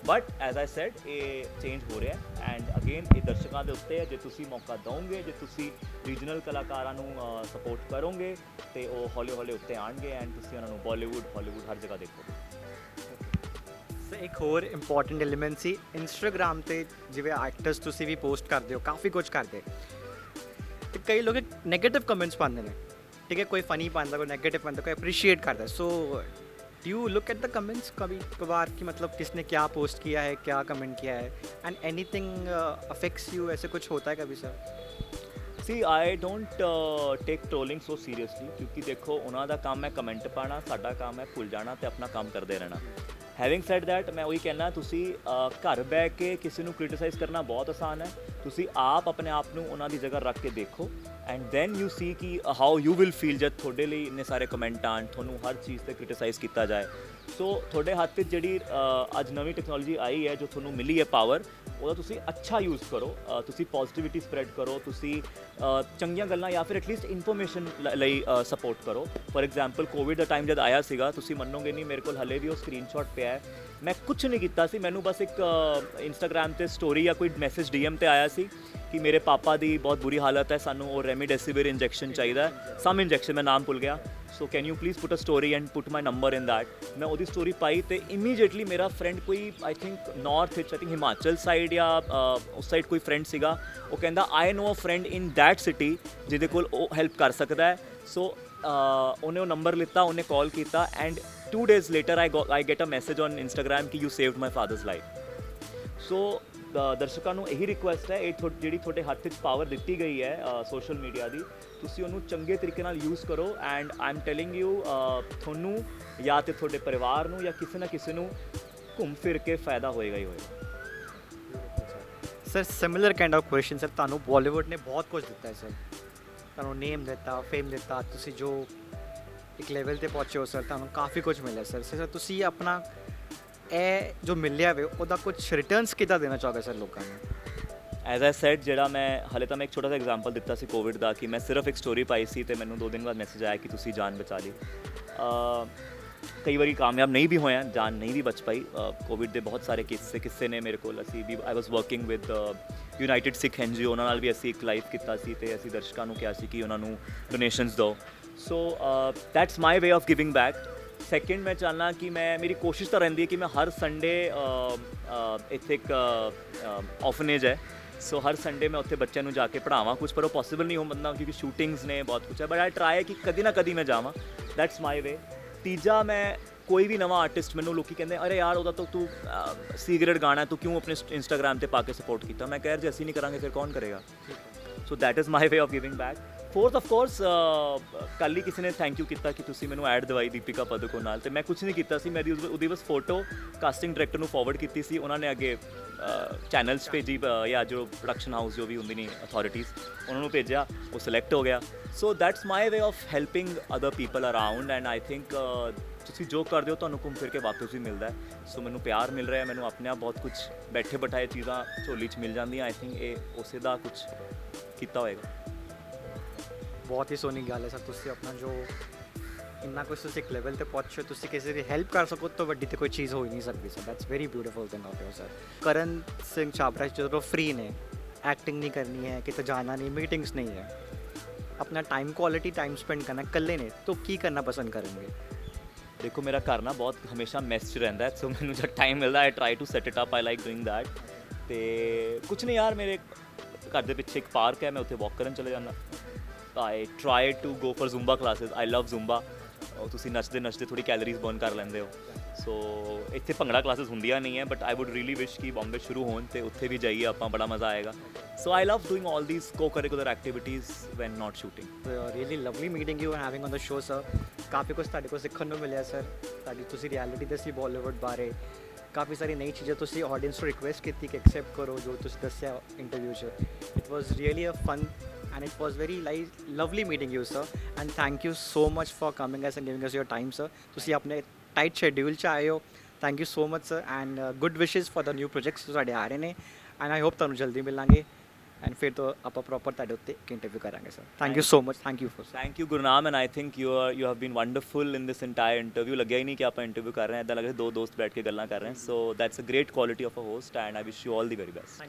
but as I said ਇਹ ਚੇਂਜ ਹੋ ਰਿਹਾ ਐਂਡ ਅਗੇਨ ਇਹ ਦਰਸ਼ਕਾਂ ਦੇ ਉੱਤੇ ਹੈ ਜੇ ਤੁਸੀਂ ਮੌਕਾ ਦਿਓਗੇ ਜੇ ਤੁਸੀਂ ਰੀਜਨਲ ਕਲਾਕਾਰਾਂ ਨੂੰ ਸਪੋਰਟ ਕਰੋਗੇ ਤੇ ਉਹ ਹੌਲੀ ਹੌਲੀ ਉੱਤੇ ਆਣਗੇ ਐਂਡ ਤੁਸੀਂ ਉਹਨਾਂ ਨੂੰ ਬਾਲੀਵੁੱਡ ਹਾਲੀਵੁੱਡ ਹਰ ਜਗ੍ਹਾ ਦੇਖੋਗੇ ਸਰ ਇੱਕ ਹੋਰ ਇੰਪੋਰਟੈਂਟ ਐਲੀਮੈਂਟ ਸੀ ਇੰਸਟਾਗ੍ਰਾਮ ਤੇ ਜਿਵੇਂ ਐਕਟਰਸ ਤੁਸੀਂ ਵੀ ਪੋਸਟ ਕਰਦੇ ਹੋ ਕਾਫੀ ਕੁਝ ਕਰਦੇ ਤੇ ਕਈ ਲੋਕ ਨੈਗੇਟਿਵ ਕਮੈਂਟਸ ਪਾਉਂਦੇ ਨੇ ਠੀਕ ਹੈ ਕੋਈ ਫਨੀ ਪਾਉਂਦਾ ਕੋਈ ਨੈਗੇਟਿਵ ਪਾਉਂਦਾ ਕੋਈ ਅप्रिशिएट करता है so do you look at the comments कभी कभार कि मतलब किसने क्या पोस्ट किया है क्या कमेंट किया है एंड एनीथिंग अफेक्ट्स यू ऐसे कुछ होता है कभी sir C I don't take trolling so seriously ਕਿਉਂਕਿ ਦੇਖੋ ਉਹਨਾਂ ਦਾ ਕੰਮ ਹੈ ਕਮੈਂਟ ਪਾਣਾ ਸਾਡਾ ਕੰਮ ਹੈ ਭੁੱਲ ਜਾਣਾ ਤੇ ਆਪਣਾ ਕੰਮ ਕਰਦੇ ਰਹਿਣਾ ਹੈਵਿੰਗ ਸੈਡ ਦੈਟ ਮੈਂ ਉਹੀ ਕਹਿਣਾ ਤੁਸੀਂ ਘਰ ਬਹਿ ਕੇ ਕਿਸੇ ਨੂੰ ਕ੍ਰਿਟਿਸਾਈਜ਼ ਕਰਨਾ ਬਹੁਤ ਆਸਾਨ ਹੈ ਤੁਸੀਂ ਆਪ ਆਪਣੇ ਆਪ ਨੂੰ ਉਹਨਾਂ ਦੀ ਜਗ੍ਹਾ ਰੱਖ ਕੇ ਦੇਖੋ ਐਂਡ ਦੈਨ ਯੂ ਸੀ ਕਿ ਹਾਊ ਯੂ ਵਿਲ ਫੀਲ ਜਦ ਤੁਹਾਡੇ ਲਈ ਇੰਨੇ ਸਾਰੇ ਕਮੈਂਟ ਆਣ ਤੁਹਾਨੂੰ ਹਰ ਚੀਜ਼ 'ਤੇ ਕ੍ਰਿਟਿਸਾਈਜ਼ ਕੀਤਾ ਜਾਏ ਸੋ ਤੁਹਾਡੇ ਹੱਥ ਵਿੱਚ ਜਿਹੜੀ ਅੱਜ ਨਵੀਂ ਟੈਕਨੋਲੋਜੀ ਆਈ ਹੈ ਜੋ ਤੁਹਾਨੂੰ ਮਿਲੀ ਹੈ ਪਾਵਰ ਉਹਦਾ ਤੁਸੀਂ ਅੱਛਾ ਯੂਜ਼ ਕਰੋ ਤੁਸੀਂ ਪੋਜ਼ਿਟਿਵਿਟੀ ਸਪਰੈਡ ਕਰੋ ਤੁਸੀਂ ਚੰਗੀਆਂ ਗੱਲਾਂ ਜਾਂ ਫਿਰ ਐਟਲੀਸਟ ਇਨਫੋਰਮੇਸ਼ਨ ਲਈ ਸਪੋਰਟ ਕਰੋ for example Covid the time ਜਦ ਆਇਆ ਸੀਗਾ ਤੁਸੀਂ ਮੰਨੋਗੇ ਨਹੀਂ ਮੇਰੇ ਕੋਲ ਹਲੇ ਵੀ ਉਹ ਸਕਰੀਨਸ਼ਾਟ ਪਿਆ ਹੈ ਮੈਂ ਕੁਝ ਨਹੀਂ ਕੀਤਾ ਸੀ ਮੈਨੂੰ ਬਸ ਇੱਕ ਇੰਸਟਾਗ੍ਰਾਮ 'ਤੇ ਸਟੋਰੀ ਜਾਂ ਕੋਈ ਮੈਸੇਜ DM 'ਤੇ ਆਇਆ ਸੀ ਕਿ ਮੇਰੇ ਪਾਪਾ ਦੀ ਬਹੁਤ ਬੁਰੀ ਹਾਲਤ ਹੈ ਸਾਨੂੰ ਉਹ ਰੈਮੀਡੈਸਿਵਿਰ ਇੰਜੈਕਸ਼ਨ ਚਾਹੀਦਾ ਸਮ ਇੰਜੈਕਸ਼ਨ ਮੈਂ ਨਾਮ ਭੁੱਲ ਗਿਆ so can you please put a story and put my number in that ਮੈਂ ਉਹਦੀ ਸਟੋਰੀ ਪਾਈ ਤੇ ਇਮੀਡੀਏਟਲੀ ਮੇਰਾ ਫਰੈਂਡ ਕੋਈ ਆਈ ਥਿੰਕ ਨਾਰਥ ਵਿੱਚ ਆਈ ਥਿੰਕ ਹਿਮਾਚਲ ਸਾਈਡ ਜਾਂ ਉਸ ਸਾਈਡ ਕੋਈ ਫਰੈਂਡ ਸੀਗਾ ਉਹ ਕਹਿੰਦਾ I know a friend in that city ਜਿਹਦੇ ਕੋਲ ਉਹ ਹੈਲਪ ਕਰ ਸਕਦਾ ਹੈ ਸੋ ਉਹਨੇ ਉਹ ਨੰਬਰ ਲਿੱਤਾ ਉਹਨੇ ਕਾਲ ਕੀਤਾ and 2 days later I get a message on Instagram ਕਿ you saved my father's life ਸੋ ਦਰਸ਼ਕਾਂ ਨੂੰ ਇਹੀ ਰਿਕੁਐਸਟ ਹੈ ਇਹ ਜਿਹੜੀ ਤੁਹਾਡੇ ਹੱਥ 'ਚ ਪਾਵਰ ਦਿੱਤੀ ਗਈ ਹੈ ਸੋਸ਼ਲ ਮੀਡੀਆ ਦੀ ਤੁਸੀਂ ਉਹਨੂੰ ਚੰਗੇ ਤਰੀਕੇ ਨਾਲ ਯੂਜ਼ ਕਰੋ and I am telling you ਤੁਹਾਨੂੰ ਜਾਂ ਤੇ ਤੁਹਾਡੇ ਪਰਿਵਾਰ ਨੂੰ ਜਾਂ ਕਿਸੇ ਨਾ ਕਿਸੇ ਨੂੰ ਘੁੰਮ ਫਿਰ ਕੇ ਫਾਇਦਾ ਹੋਏਗਾ ਹੀ ਹੋਏਗਾ sir similar kind of question sir ਤੁਹਾਨੂੰ ਬਾਲੀਵੁੱਡ ਨੇ ਬਹੁਤ ਕੁਝ ਦਿੱਤਾ ਹੈ ਸਰ ਤੁਹਾਨੂੰ ਨੇਮ ਦਿੱਤਾ ਫੇਮ ਦਿੱਤਾ ਤੁਸੀਂ ਜੋ ਇੱਕ ਲੈਵਲ ਤੇ ਪਹੁੰਚੇ ਹੋ ਸਰ ਤੁਹਾਨੂੰ ਕਾਫੀ ਕੁਝ ਮਿਲਿਆ ਸਰ ਤੁਸੀਂ ਆਪਣਾ ਇਹ ਜੋ ਮਿਲਿਆ ਵੇ ਉਹਦਾ ਕੁਝ ਰਿਟਰਨਸ ਕਿੱਦਾਂ ਦੇਣਾ ਚਾਹੋਗੇ ਸਰ ਲੋਕਾਂ ਨੂੰ ਐਜ਼ ਆਈ ਸੈਡ ਜਿਹੜਾ ਮੈਂ ਹਲੇ ਤਾਂ ਮੈਂ ਇੱਕ ਛੋਟਾ ਜਿਹਾ ਐਗਜ਼ਾਮਪਲ ਦਿੱਤਾ ਸੀ ਕੋਵਿਡ ਦਾ ਕਿ ਮੈਂ ਸਿਰਫ ਇੱਕ ਸਟੋਰੀ ਪਾਈ ਸੀ ਤੇ ਮੈਨੂੰ 2 ਦਿਨ ਬਾਅਦ ਮੈਸੇਜ ਆਇਆ ਕਿ ਤੁਸੀਂ ਜਾਨ ਬਚਾ ਲਈ ਕਈ ਵਾਰੀ ਕਾਮਯਾਬ ਨਹੀਂ ਵੀ ਹੋਇਆ ਜਾਨ ਨਹੀਂ ਵੀ ਬਚ ਪਾਈ ਕੋਵਿਡ ਦੇ ਬਹੁਤ ਸਾਰੇ ਕਿੱਸੇ ਨੇ ਮੇਰੇ ਕੋਲ ਅਸੀਂ ਵੀ I was working with United Sikh NGO ਉਹਨਾਂ ਨਾਲ ਵੀ ਅਸੀਂ ਇੱਕ ਲਾਈਵ ਕੀਤਾ ਸੀ ਤੇ ਅਸੀਂ ਦਰਸ਼ਕਾਂ ਨੂੰ ਕਿਹਾ ਸੀ ਕਿ ਉਹਨਾਂ ਨੂੰ ਡੋਨੇਸ਼ਨਸ ਦਿਓ so that's my way of giving back second ਮੈਂ ਚਾਹੁੰਦਾ ਕਿ ਮੇਰੀ ਕੋਸ਼ਿਸ਼ ਤਾਂ ਰਹਿੰਦੀ ਹੈ ਕਿ ਮੈਂ ਹਰ ਸੰਡੇ ਇੱਥੇ ਇੱਕ ਔਫਨੇਜ ਹੈ ਸੋ ਹਰ ਸੰਡੇ ਮੈਂ ਉੱਥੇ ਬੱਚਿਆਂ ਨੂੰ ਜਾ ਕੇ ਪੜ੍ਹਾਵਾਂ ਕੁਝ ਪਰ ਉਹ ਪੋਸੀਬਲ ਨਹੀਂ ਹੋ ਮਤਲਬ ਕਿਉਂਕਿ ਸ਼ੂਟਿੰਗਸ ਨੇ ਬਹੁਤ ਕੁਝ ਹੈ ਬਟ ਆਈ ਟਰਾਈ ਕਿ ਕਦੀ ਨਾ ਕਦੀ ਮੈਂ ਜਾਵਾਂ ਦੈਟਸ ਮਾਈ ਵੇ ਤੀਜਾ ਮੈਂ ਕੋਈ ਵੀ ਨਵਾਂ ਆਰਟਿਸਟ ਮੈਨੂੰ ਲੋਕੀ ਕਹਿੰਦੇ ਅਰੇ ਯਾਰ ਉਹਦਾ ਤਾਂ ਤੂੰ ਸੀਕ੍ਰੇਟ ਗਾਣਾ ਤੂੰ ਕਿਉਂ ਆਪਣੇ ਇੰਸਟਾਗ੍ਰਾਮ ਤੇ ਪਾ ਕੇ ਸਪੋਰਟ ਕੀਤਾ ਮੈਂ ਕਹਿ ਰਿਹਾ ਜੇ ਅਸੀਂ ਨਹੀਂ ਕਰਾਂਗੇ ਫਿਰ ਕੌਣ ਕਰੇਗਾ ਸੋ that is my way of giving back fourth of course ਕੱਲ੍ਹ ਹੀ ਕਿਸੇ ਨੇ ਥੈਂਕ ਯੂ ਕੀਤਾ ਕਿ ਤੁਸੀਂ ਮੈਨੂੰ ਐਡ ਦਵਾਈ ਦੀਪਿਕਾ ਪਦੂਕੋਣ ਨਾਲ ਤੇ ਮੈਂ ਕੁਝ ਨਹੀਂ ਕੀਤਾ ਸੀ ਮੈਂ ਉਹਦੀ ਬਸ ਫੋਟੋ ਕਾਸਟਿੰਗ ਡਾਇਰੈਕਟਰ ਨੂੰ ਫਾਰਵਰਡ ਕੀਤੀ ਸੀ ਉਹਨਾਂ ਨੇ ਅੱਗੇ ਚੈਨਲਸ ਭੇਜੀ ਜਾਂ ਜੋ ਪ੍ਰੋਡਕਸ਼ਨ ਹਾਊਸ ਜੋ ਵੀ ਹੁੰਦੀ ਨੇ ਅਥਾਰਟੀਜ਼ ਉਹਨਾਂ ਨੂੰ ਭੇਜਿਆ ਉਹ ਸਿਲੈਕਟ ਹੋ ਗਿਆ so that's my way of helping other people around and I think ਤੁਸੀਂ ਜੋ ਕਰਦੇ ਹੋ ਤੁਹਾਨੂੰ ਘੁੰਮ ਫਿਰ ਕੇ ਵਾਪਸ ਵੀ ਮਿਲਦਾ ਹੈ ਸੋ ਮੈਨੂੰ ਪਿਆਰ ਮਿਲ ਰਿਹਾ ਮੈਨੂੰ ਆਪਣੇ ਆਪ ਬਹੁਤ ਕੁਝ ਬੈਠੇ ਬਿਠਾਏ ਚੀਜ਼ਾਂ ਝੋਲੀ 'ਚ ਮਿਲ ਜਾਂਦੀਆਂ ਆਈ ਥਿੰਕ ਇਹ ਉਸੇ ਦਾ ਕੁਝ ਕੀਤਾ ਹੋਏਗਾ ਬਹੁਤ ਹੀ ਸੋਹਣੀ ਗੱਲ ਹੈ ਸਰ ਤੁਸੀਂ ਆਪਣਾ ਜੋ ਇੰਨਾ ਕੁਝ ਤੁਸੀਂ ਇੱਕ ਲੈਵਲ ਤੇ ਪਹੁੰਚੋ ਤੁਸੀਂ ਕਿਸੇ ਦੀ ਹੈਲਪ ਕਰ ਸਕੋ ਤਾਂ ਵੱਡੀ ਤੇ ਕੋਈ ਚੀਜ਼ ਹੋ ਹੀ ਨਹੀਂ ਸਕਦੀ sir that's very beautiful thing of your sir ਕਰਨ ਸਿੰਘ ਛਾਬੜਾ ਜਦੋਂ ਫ੍ਰੀ ਨੇ ਐਕਟਿੰਗ ਨਹੀਂ ਕਰਨੀ ਹੈ ਕਿਤੇ ਜਾਣਾ ਨਹੀਂ ਮੀਟਿੰਗਸ ਨਹੀਂ ਹੈ ਆਪਣਾ ਟਾਈਮ ਕੁਆਲਿਟੀ ਟਾਈਮ ਸਪੈਂਡ ਕਰਨਾ ਇਕੱਲੇ ਨੇ ਤਾਂ ਕੀ ਕਰਨਾ ਪਸੰਦ ਕਰਨਗੇ? ਦੇਖੋ ਮੇਰਾ ਘਰ ਨਾ ਬਹੁਤ ਹਮੇਸ਼ਾ ਮੈਸ 'ਚ ਰਹਿੰਦਾ ਹੈ, ਸੋ ਮੈਨੂੰ ਜਦ ਟਾਈਮ ਮਿਲਦਾ I try to set it up, I like doing that. ਤੇ ਕੁਛ ਨਹੀਂ ਯਾਰ, ਮੇਰੇ ਘਰ ਦੇ ਪਿੱਛੇ ਇੱਕ ਪਾਰਕ ਹੈ, ਮੈਂ ਉੱਥੇ ਵਾਕ ਕਰਨ ਚਲੇ ਜਾਂਦਾ। I try to go for Zumba classes, I love Zumba. ਤੁਸੀਂ ਨੱਚਦੇ ਨੱਚਦੇ ਥੋੜੀ ਕੈਲਰੀਜ਼ ਬਰਨ ਕਰ ਲੈਂਦੇ ਹੋ। ਸੋ ਇੱਥੇ ਭੰਗੜਾ ਕਲਾਸਿਸ ਹੁੰਦੀਆਂ ਨਹੀਂ ਹੈ, ਬਟ ਆਈ ਵੁੱਡ ਰੀਲੀ ਵਿਸ਼ ਕਿ ਬੰਬੇ ਸ਼ੁਰੂ ਹੋਣ ਤੇ ਉੱਥੇ ਵੀ ਜਾਈਏ ਆਪਾਂ, ਬੜਾ ਮਜ਼ਾ ਆਏਗਾ। So I love doing all these co curricular activities when not shooting. Really lovely meeting you and having on the show sir. ਕਾਫੀ ਕੁਝ ਤੁਹਾਡੇ ਕੋਲ ਸਿੱਖਣ ਨੂੰ ਮਿਲਿਆ ਸਰ, ਤੁਹਾਡੀ ਤੁਸੀਂ ਰਿਐਲਿਟੀ ਦੱਸੀ ਬਾਲੀਵੁੱਡ ਬਾਰੇ, ਕਾਫੀ ਸਾਰੀ ਨਈ ਚੀਜ਼ਾਂ ਤੁਸੀਂ ਆਡੀਅנס ਨੂੰ ਰਿਕੁਐਸਟ ਕੀਤੀ ਕਿ ਐਕਸੈਪਟ ਕਰੋ ਜੋ ਤੁਸੀਂ ਦੱਸਿਆ ਇੰਟਰਵਿਊ 'ਚ। It was really a fun and it was very lovely meeting you sir, and thank you so much for coming us and giving us your time sir। ਤੁਸੀਂ ਆਪਣੇ ਟਾਈਟ ਸ਼ੈਡਿਊਲ 'ਚ ਆਏ ਹੋ, thank you so much sir, and good ਵਿਸ਼ੇਸ for the new projects ਜੋ ਸਾਡੇ ਆ ਰਹੇ ਨੇ, ਐਂਡ ਆਈ ਹੋਪ ਤੁਹਾਨੂੰ ਜਲਦੀ ਮਿਲਾਂਗੇ ਐਂਡ ਫਿਰ ਤੋਂ ਆਪਾਂ ਪ੍ਰੋਪਰ ਤੁਹਾਡੇ ਉੱਤੇ ਇੱਕ ਇੰਟਰਵਿਊ ਕਰਾਂਗੇ sir. Thank you so much, thank you for. Thank you Gurnam, and I think you have been wonderful in this entire interview. ਲੱਗਿਆ ਹੀ ਨਹੀਂ ਕਿ ਆਪਾਂ ਇੰਟਰਵਿਊ ਕਰ ਰਹੇ ਹਾਂ, ਇੱਦਾਂ ਲੱਗ ਰਿਹਾ ਦੋ ਦੋਸਤ ਬੈਠ ਕੇ ਗੱਲਾਂ ਕਰ ਰਹੇ ਹਾਂ। So that's a great quality of a host, and I wish you all the very best.